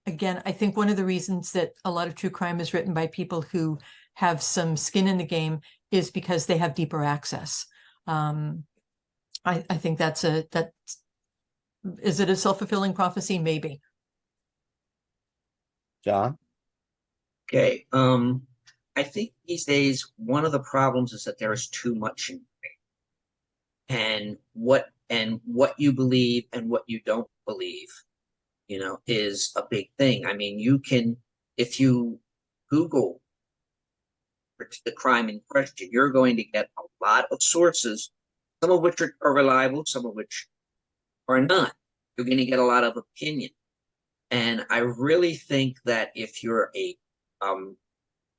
again, I think one of the reasons that a lot of true crime is written by people who have some skin in the game is because they have deeper access. I think that's is it a self-fulfilling prophecy? Maybe. John? Okay. I think these days one of the problems is that there is too much information. And what you believe and what you don't believe, is a big thing. I mean, if you Google the crime in question, you're going to get a lot of sources, some of which are reliable, some of which are not. You're going to get a lot of opinion. And I really think that if you're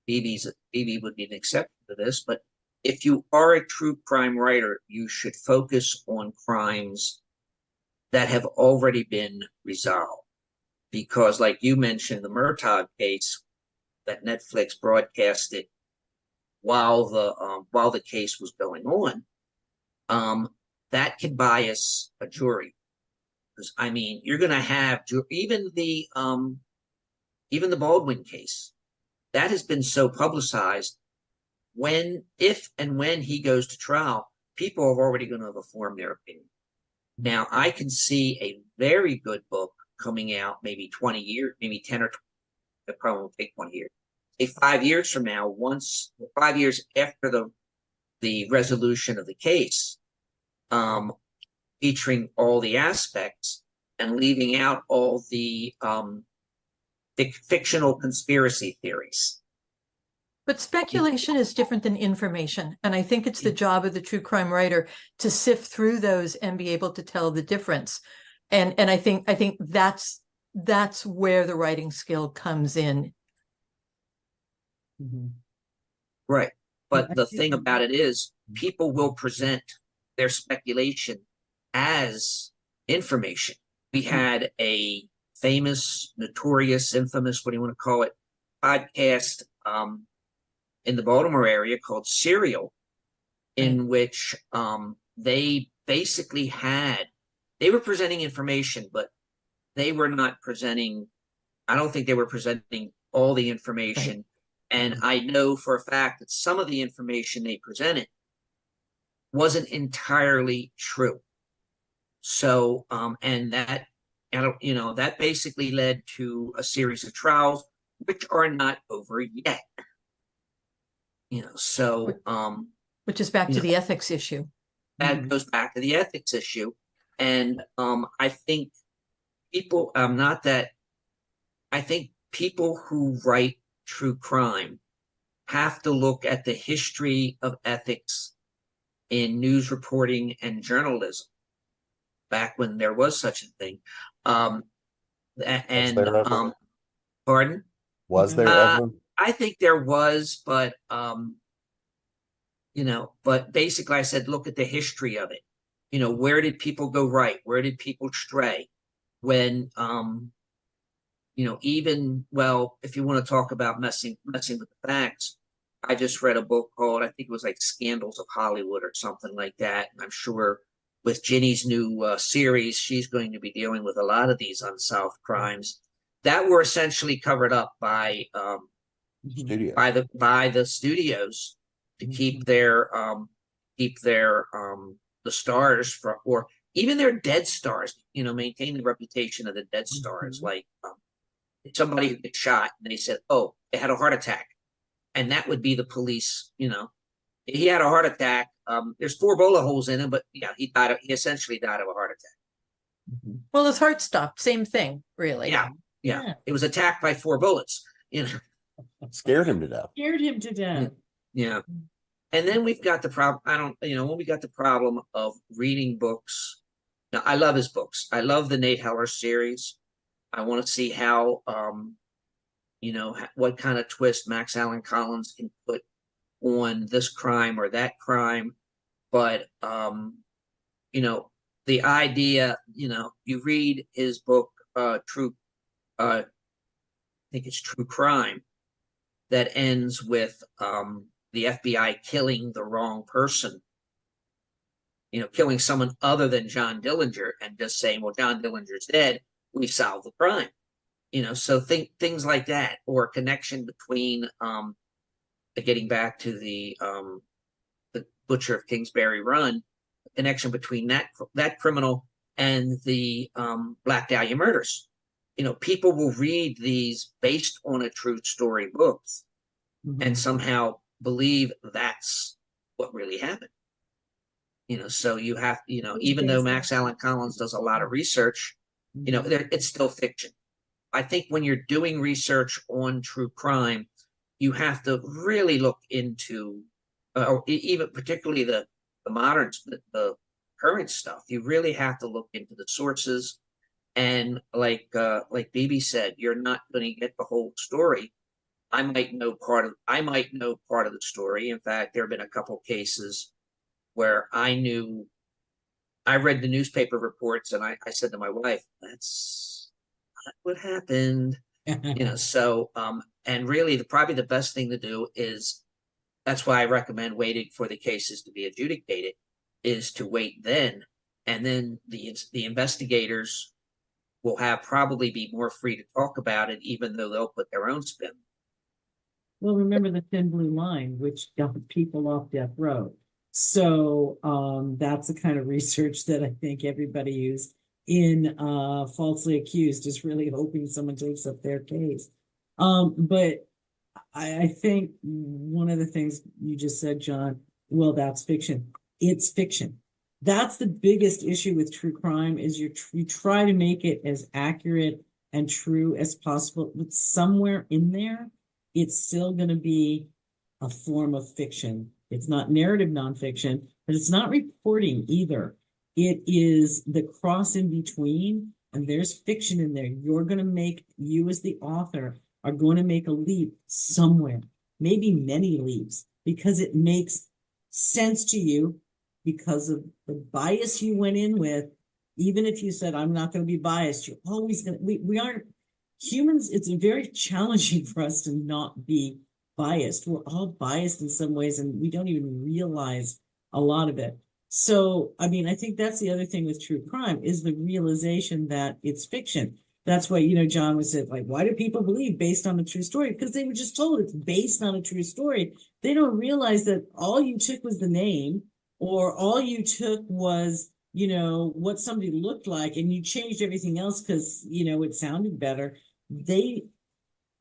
Bebe would be an exception to this, but if you are a true crime writer, you should focus on crimes that have already been resolved. Because like you mentioned, the Murtaugh case that Netflix broadcasted while the case was going on, that can bias a jury. Because I mean, you're going to have even the Baldwin case that has been so publicized. If and when he goes to trial, people are already going to have formed their opinion. Now, I can see a very good book coming out maybe 20 years, maybe 10 or 20, it probably won't take 20 years. 5 years from now, 5 years after the resolution of the case, featuring all the aspects and leaving out all the fictional conspiracy theories. But speculation is different than information. And I think it's the job of the true crime writer to sift through those and be able to tell the difference. And I think that's where the writing skill comes in. Mhm. Right. But the thing about it is people will present their speculation as information. We had a famous, notorious, infamous, what do you want to call it, podcast in the Baltimore area called Serial, in which they basically they were presenting information, but they were not presenting, I don't think they were presenting all the information. Right. And I know for a fact that some of the information they presented wasn't entirely true. So, and that, that basically led to a series of trials, which are not over yet. Which is back to the ethics issue. That goes back to the ethics issue. And I think I think people who write true crime have to look at the history of ethics in news reporting and journalism back when there was such a thing. Pardon? Was there ever? I think there was, but but basically I said, look at the history of it. Where did people go right? Where did people stray? When, if you want to talk about messing with the facts, I just read a book called, I think it was like Scandals of Hollywood or something like that. And I'm sure with Ginny's new series, she's going to be dealing with a lot of these unsolved crimes that were essentially covered up by the studios to keep their the stars or even their dead stars, maintain the reputation of the dead stars. Like somebody who gets shot and they said, oh, they had a heart attack, and that would be the police. He had a heart attack. There's 4 bullet holes in him, but yeah, he essentially died of a heart attack. Well, his heart stopped. Same thing, really. Yeah. It was attacked by 4 bullets. Scared him to death. Yeah. And then we've got the problem. When we got the problem of reading books. Now, I love his books. I love the Nate Heller series. I want to see how, what kind of twist Max Allan Collins can put on this crime or that crime. But, the idea, you read his book, I think it's True Crime, that ends with the FBI killing the wrong person, killing someone other than John Dillinger and just saying, well, John Dillinger's dead, we've solved the crime. So things like that, or a connection between getting back to the Butcher of Kingsbury Run, connection between that criminal and the Black Dahlia murders. People will read these based on a true story books and somehow believe that's what really happened. So you have, even though Max Allan Collins does a lot of research, it's still fiction. I think when you're doing research on true crime, you have to really look into, or even particularly the modern, the current stuff. You really have to look into the sources. And like Bebe said, you're not going to get the whole story. I might know part of the story. In fact, there have been a couple cases where I read the newspaper reports, and I said to my wife, "That's not what happened." So and really probably the best thing to do is, that's why I recommend waiting for the cases to be adjudicated, is to wait then, and then the investigators will probably be more free to talk about it, even though they'll put their own spin. Well, remember the thin blue line, which got people off death row. So that's the kind of research that I think everybody who's in falsely accused is really hoping someone takes up their case. But I think one of the things you just said, John, well, that's fiction. It's fiction. That's the biggest issue with true crime, is you try to make it as accurate and true as possible, but somewhere in there, it's still going to be a form of fiction. It's not narrative nonfiction, but it's not reporting either. It is the cross in between, and there's fiction in there. You as the author are going to make a leap somewhere, maybe many leaps, because it makes sense to you because of the bias you went in with. Even if you said, I'm not going to be biased, you're always going to, we aren't humans. It's very challenging for us to not be biased. We're all biased in some ways, and we don't even realize a lot of it. So, I mean, I think that's the other thing with true crime, is the realization that it's fiction. That's why, John was said, like, why do people believe based on a true story? Because they were just told it's based on a true story. They don't realize that all you took was the name, or all you took was, what somebody looked like, and you changed everything else because, it sounded better. Hey,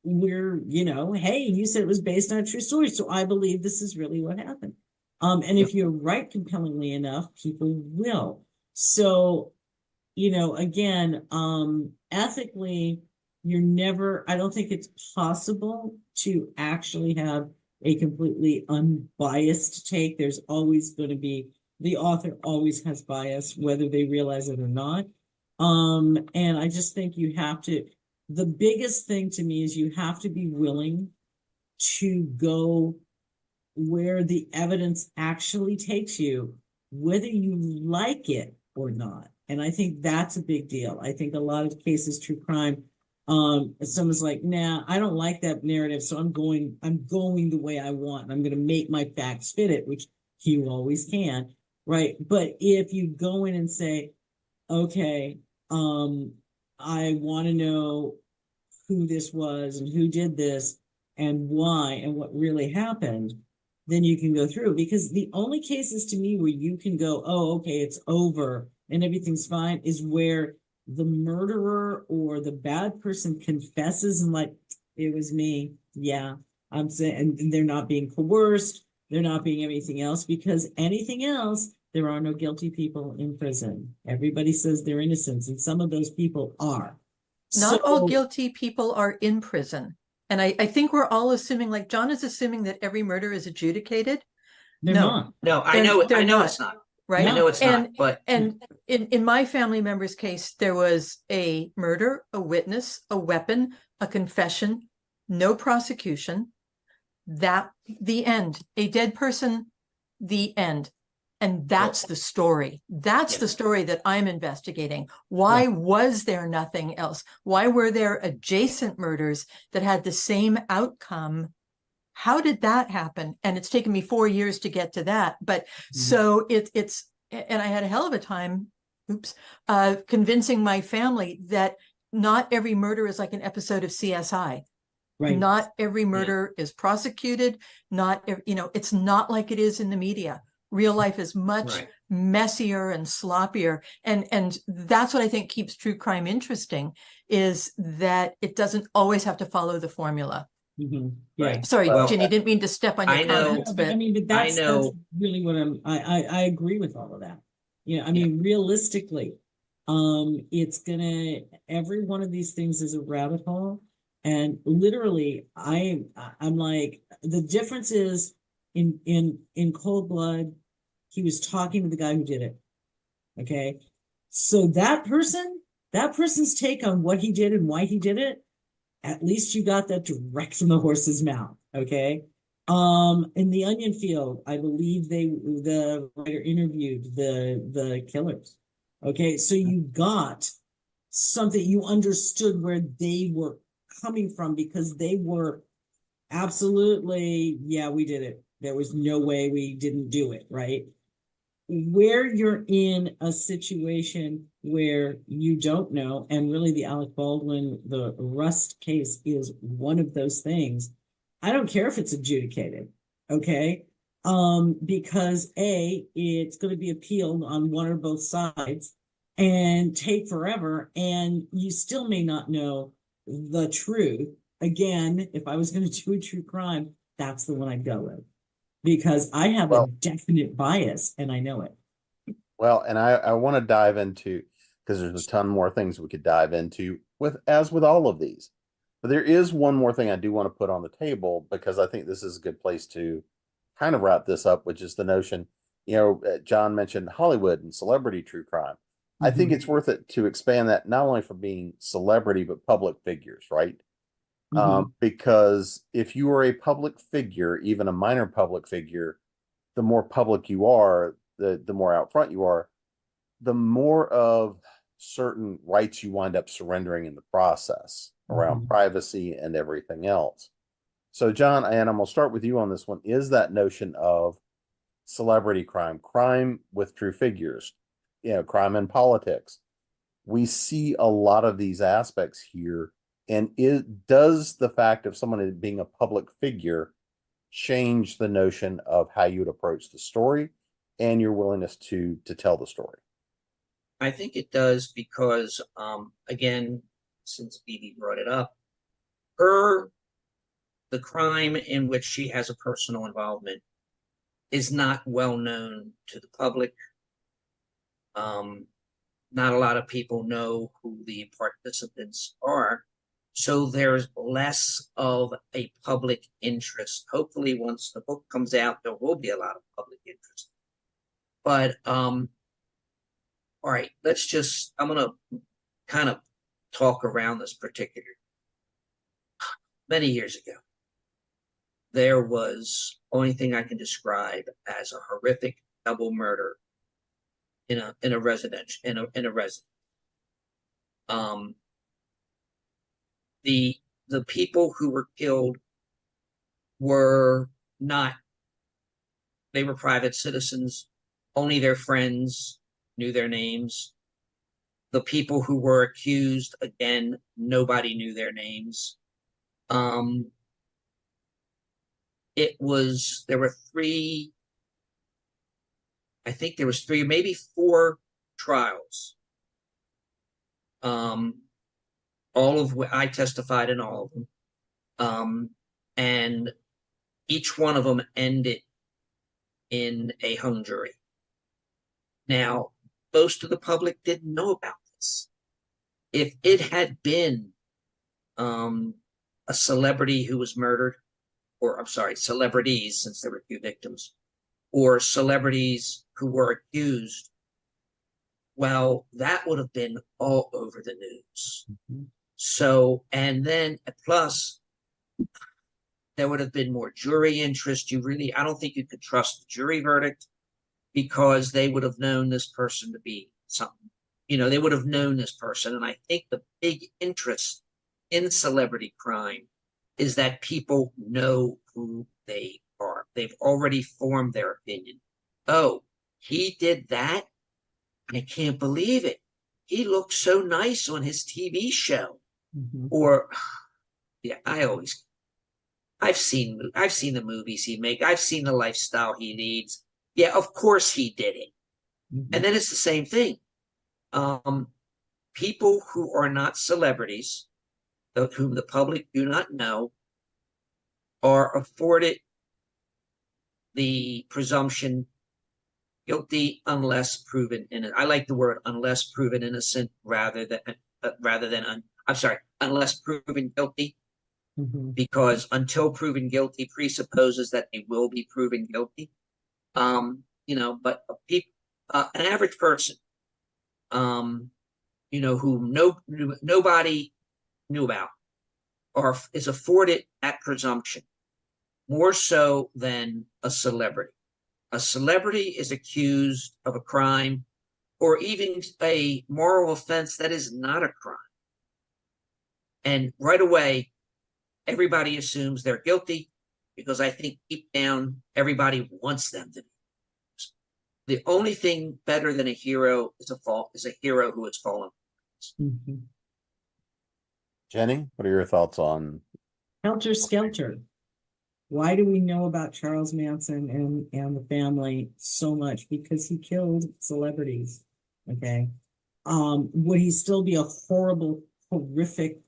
you said it was based on a true story, so I believe this is really what happened. And if you write compellingly enough, people will. So, again, ethically, I don't think it's possible to actually have a completely unbiased take. There's always going to be, the author always has bias, whether they realize it or not. And I just think the biggest thing to me is you have to be willing to go where the evidence actually takes you, whether you like it or not. And I think that's a big deal. I think a lot of cases, true crime, someone's like, nah, I don't like that narrative, so I'm going the way I want, and I'm going to make my facts fit it, which you always can, right? But if you go in and say, okay, I want to know who this was and who did this and why and what really happened, then you can go through. Because the only cases to me where you can go, oh, okay, it's over and everything's fine, is where the murderer or the bad person confesses and like, it was me. Yeah, I'm saying, and they're not being coerced. They're not being anything else, because anything else, there are no guilty people in prison. Everybody says they're innocent, and some of those people are. Not all guilty people are in prison. And I think we're all assuming, like John is assuming, that every murder is adjudicated. They're not. No, I know it's not. Right. I know it's not, but in my family member's case, there was a murder, a witness, a weapon, a confession, no prosecution. The end. A dead person, the end. And that's the story. That's the story that I'm investigating. Why was there nothing else? Why were there adjacent murders that had the same outcome? How did that happen? And it's taken me 4 years to get to that. But so it's, and I had a hell of a time, convincing my family that not every murder is like an episode of CSI. Right. Not every murder is prosecuted. Not, it's not like it is in the media. Real life is much messier and sloppier. And that's what I think keeps true crime interesting, is that it doesn't always have to follow the formula. Yeah. Sorry, Well, Ginny, didn't mean to step on your I know. comments, But I but mean, but that's know. really what I agree with all of that. Yeah, I mean, realistically, it's gonna, every one of these things is a rabbit hole. And literally, I'm like, the difference is in Cold Blood, he was talking to the guy who did it. Okay. So that person's take on what he did and why he did it, at least you got that direct from the horse's mouth. Okay. In the Onion Field, I believe the writer interviewed the killers. Okay, so you got something, you understood where they were coming from, because they were absolutely, yeah, we did it. There was no way we didn't do it, right? Where you're in a situation where you don't know, and really the Alec Baldwin, the Rust case is one of those things. I don't care if it's adjudicated, okay? Because it's going to be appealed on one or both sides and take forever, and you still may not know the truth. Again, if I was going to do a true crime, that's the one I'd go with, because I have a definite bias and I know it. Well, and I want to dive into, because there's a ton more things we could dive into with all of these. But there is one more thing I do want to put on the table, because I think this is a good place to kind of wrap this up, which is the notion, John mentioned Hollywood and celebrity true crime. I think it's worth it to expand that, not only from being celebrity, but public figures, right? Because if you are a public figure, even a minor public figure, the more public you are, the more out front you are, the more of certain rights you wind up surrendering in the process around privacy and everything else. So, John, and I'm going to start with you on this one, is that notion of celebrity crime, crime with true figures, crime in politics. We see a lot of these aspects here. And does the fact of someone being a public figure change the notion of how you would approach the story and your willingness to tell the story? I think it does, because, again, since Bebe brought it up, the crime in which she has a personal involvement is not well known to the public. Not a lot of people know who the participants are. So there's less of a public interest. Hopefully, once the book comes out, there will be a lot of public interest. But all right, I'm gonna kind of talk around this particular. Many years ago, there was only thing I can describe as a horrific double murder in a residence. The people who were killed were not, they were private citizens. Only their friends knew their names. The people who were accused, again, nobody knew their names. There were three, I think there was three, maybe four trials. All of which I testified in all of them. And each one of them ended in a hung jury. Now, most of the public didn't know about this. If it had been a celebrity who was murdered, or I'm sorry, celebrities, since there were few victims, or celebrities who were accused, well, that would have been all over the news. So, and then plus, there would have been more jury interest. I don't think you could trust the jury verdict, because they would have known this person to be something. They would have known this person. And I think the big interest in celebrity crime is that people know who they are. They've already formed their opinion. Oh, he did that? I can't believe it. He looked so nice on his TV show. Or, yeah, I've seen the movies he makes. I've seen the lifestyle he leads. Yeah, of course he did it. And then it's the same thing. People who are not celebrities, whom the public do not know, are afforded the presumption guilty unless proven innocent. I like the word unless proven innocent rather than I'm sorry, unless proven guilty, because until proven guilty presupposes that they will be proven guilty. But an average person, who nobody knew about, or is afforded that presumption more so than a celebrity. A celebrity is accused of a crime or even a moral offense that is not a crime. And right away, everybody assumes they're guilty, because I think deep down, everybody wants them to be. The only thing better than a hero is a hero who has fallen. Jenny, what are your thoughts on Helter Skelter? Why do we know about Charles Manson and the family so much? Because he killed celebrities. Okay. Would he still be a horrible, horrific,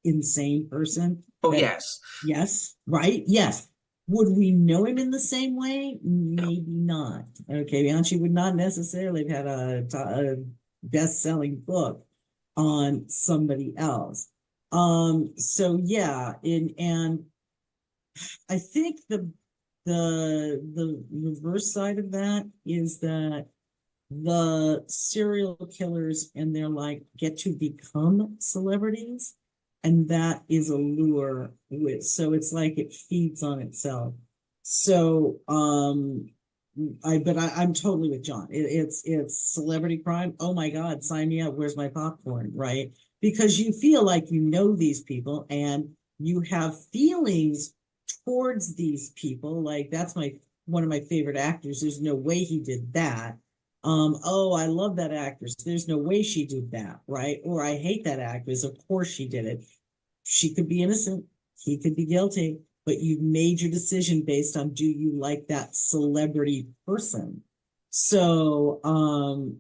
insane person? Yes. Yes. Right. Yes. Would we know him in the same way? Maybe not. Okay. Bianchi would not necessarily have had a best-selling book on somebody else. So yeah, and I think the reverse side of that is that the serial killers and their like get to become celebrities, and that is a lure so it's like it feeds on itself. So I'm totally with John. It's celebrity crime. Oh my God, sign me up. Where's my popcorn? Right? Because you feel like you know these people and you have feelings towards these people. Like that's one of my favorite actors. There's no way he did that. Oh, I love that actress. There's no way she did that, right? Or I hate that actress. Of course she did it. She could be innocent. He could be guilty. But you've made your decision based on, do you like that celebrity person? So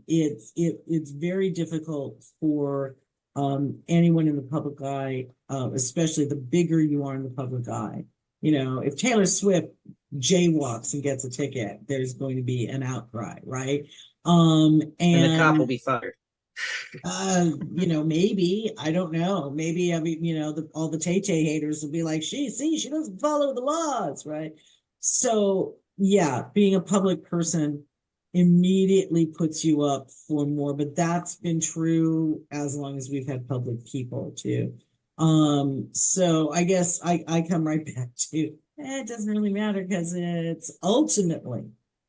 it's very difficult for anyone in the public eye, especially the bigger you are in the public eye. If Taylor Swift jaywalks and gets a ticket, there's going to be an outcry, right? And the cop will be fired. Maybe, I don't know. Maybe, I mean, all the Tay-Tay haters will be like, she doesn't follow the laws, right? So yeah, being a public person immediately puts you up for more, but that's been true as long as we've had public people too. So I guess I come right back to, it doesn't really matter, because it's ultimately,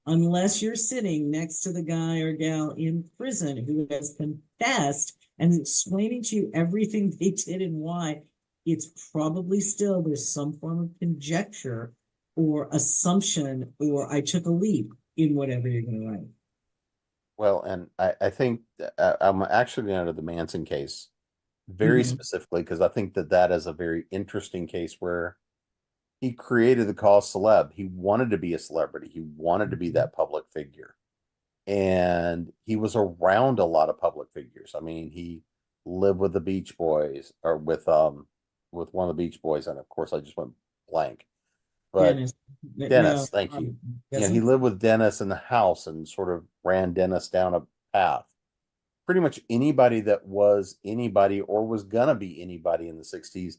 unless you're sitting next to the guy or gal in prison who has confessed and explaining to you everything they did and why, it's probably still there's some form of conjecture or assumption, or I took a leap in whatever you're going to write. Well, and I think I'm actually going to the Manson case very specifically, because I think that is a very interesting case where he created the cause celeb. He wanted to be a celebrity. He wanted to be that public figure. And he was around a lot of public figures. I mean, he lived with the Beach Boys, or with one of the Beach Boys, and of course I just went blank. But Dennis, thank you. He lived with Dennis in the house and sort of ran Dennis down a path. Pretty much anybody that was anybody or was gonna be anybody in the 60s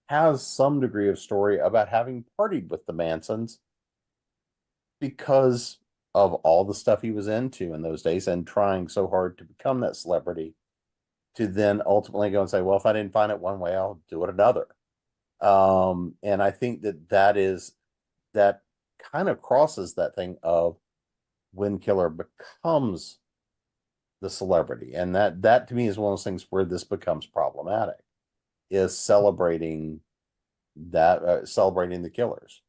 has some degree of story about having partied with the Mansons because of all the stuff he was into in those days and trying so hard to become that celebrity, to then ultimately go and say, well, if I didn't find it one way, I'll do it another. And I think that kind of crosses that thing of when killer becomes the celebrity. And that to me is one of those things where this becomes problematic, is celebrating the killers.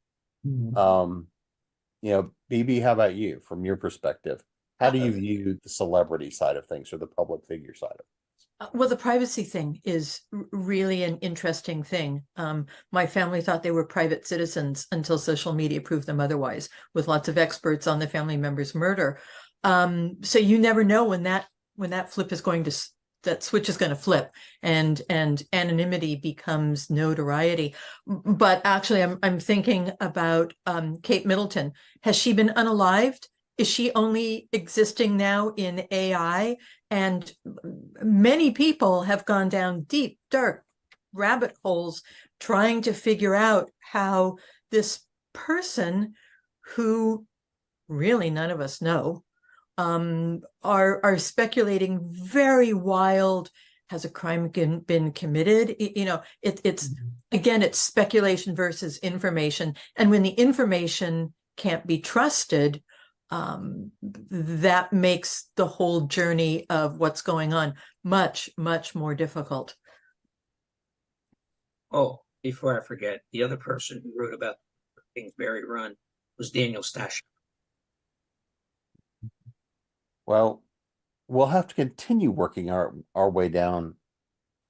Bebe, how about you, from your perspective? How do you view the celebrity side of things, or the public figure side of things? Well, the privacy thing is really an interesting thing. My family thought they were private citizens until social media proved them otherwise, with lots of experts on the family member's murder. So you never know when that flip is going to that switch is going to flip, and anonymity becomes notoriety. But actually, I'm thinking about Kate Middleton. Has she been unalived? Is she only existing now in AI? And many people have gone down deep, dark rabbit holes trying to figure out how this person, who really none of us know, are speculating very wild. Has a crime been committed? It's again, it's speculation versus information, and when the information can't be trusted, that makes the whole journey of what's going on much more difficult. Oh, before I forget, the other person who wrote about Kingsbury Run was Daniel Stash. Well, we'll have to continue working our way down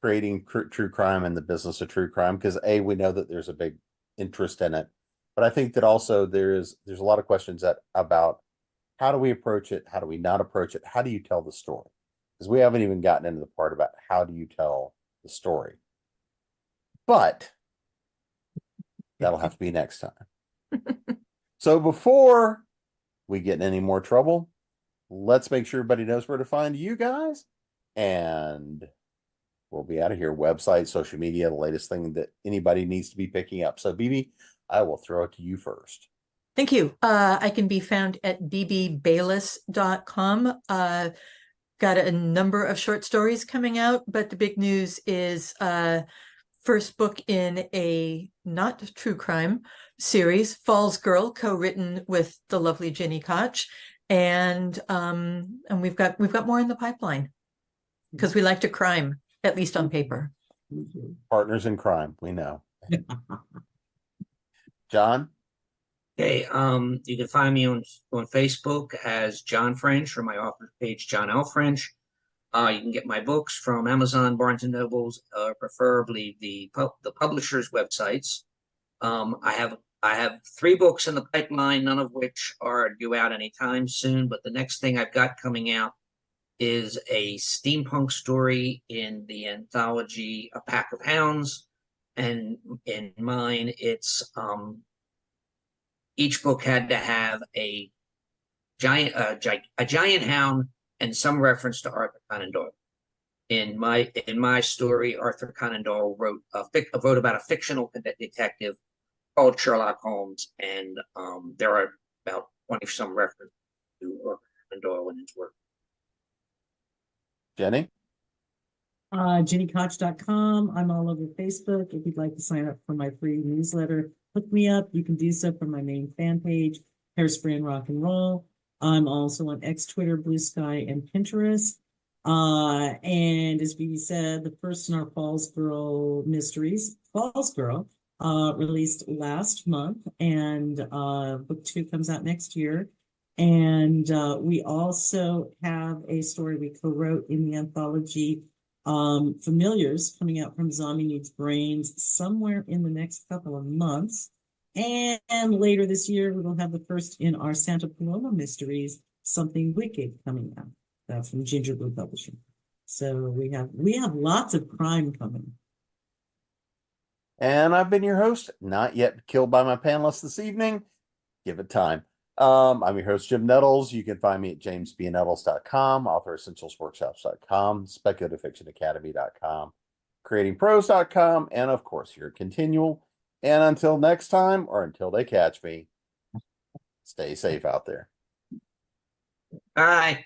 creating true crime and the business of true crime, because we know that there's a big interest in it, but I think that also there's a lot of questions about how do we approach it, how do we not approach it, how do you tell the story, because we haven't even gotten into the part about how do you tell the story, but that'll have to be next time. So before we get in any more trouble, let's make sure everybody knows where to find you guys, and we'll be out of here. Website, social media, the latest thing that anybody needs to be picking up. So, Bebe, I will throw it to you first. Thank you. I can be found at bebebayliss.com. Got a number of short stories coming out, but the big news is first book in a not true crime series, Falls Girl, co-written with the lovely Gini Koch, and we've got more in the pipeline because we like to crime, at least on paper. Partners in crime, we know. John? Okay, you can find me on Facebook as John French, or my author page, John L. French. You can get my books from Amazon, Barnes and Nobles, preferably the publishers' websites. I have 3 books in the pipeline, none of which are due out anytime soon. But the next thing I've got coming out is a steampunk story in the anthology A Pack of Hounds, and in mine, it's each book had to have a giant hound and some reference to Arthur Conan Doyle. In my story, Arthur Conan Doyle wrote about a fictional detective called Sherlock Holmes, and there are about 20 some references to Arthur Conan Doyle in his work. Jenny? JennyKoch.com. I'm all over Facebook. If you'd like to sign up for my free newsletter, hook me up. You can do so from my main fan page, Hairspray and Rock and Roll. I'm also on X, Twitter, Blue Sky, and Pinterest. And as Bebe said, the first in our Falls Girl mysteries, Falls Girl, released last month, and book 2 comes out next year. And we also have a story we co-wrote in the anthology Familiars, coming out from Zombie Needs Brains somewhere in the next couple of months. And later this year, we will have the first in our Santa Paloma mysteries, Something Wicked, coming out. That's from Gingerbread Publishing. So we have lots of crime coming. And I've been your host, not yet killed by my panelists this evening. Give it time. I'm your host, Jim Nettles. You can find me at jamesbnettles.com, authoressentialsworkshops.com, speculative-fiction-academy.com, creatingprose.com, and of course, your ConTinual. And until next time, or until they catch me, stay safe out there. Bye.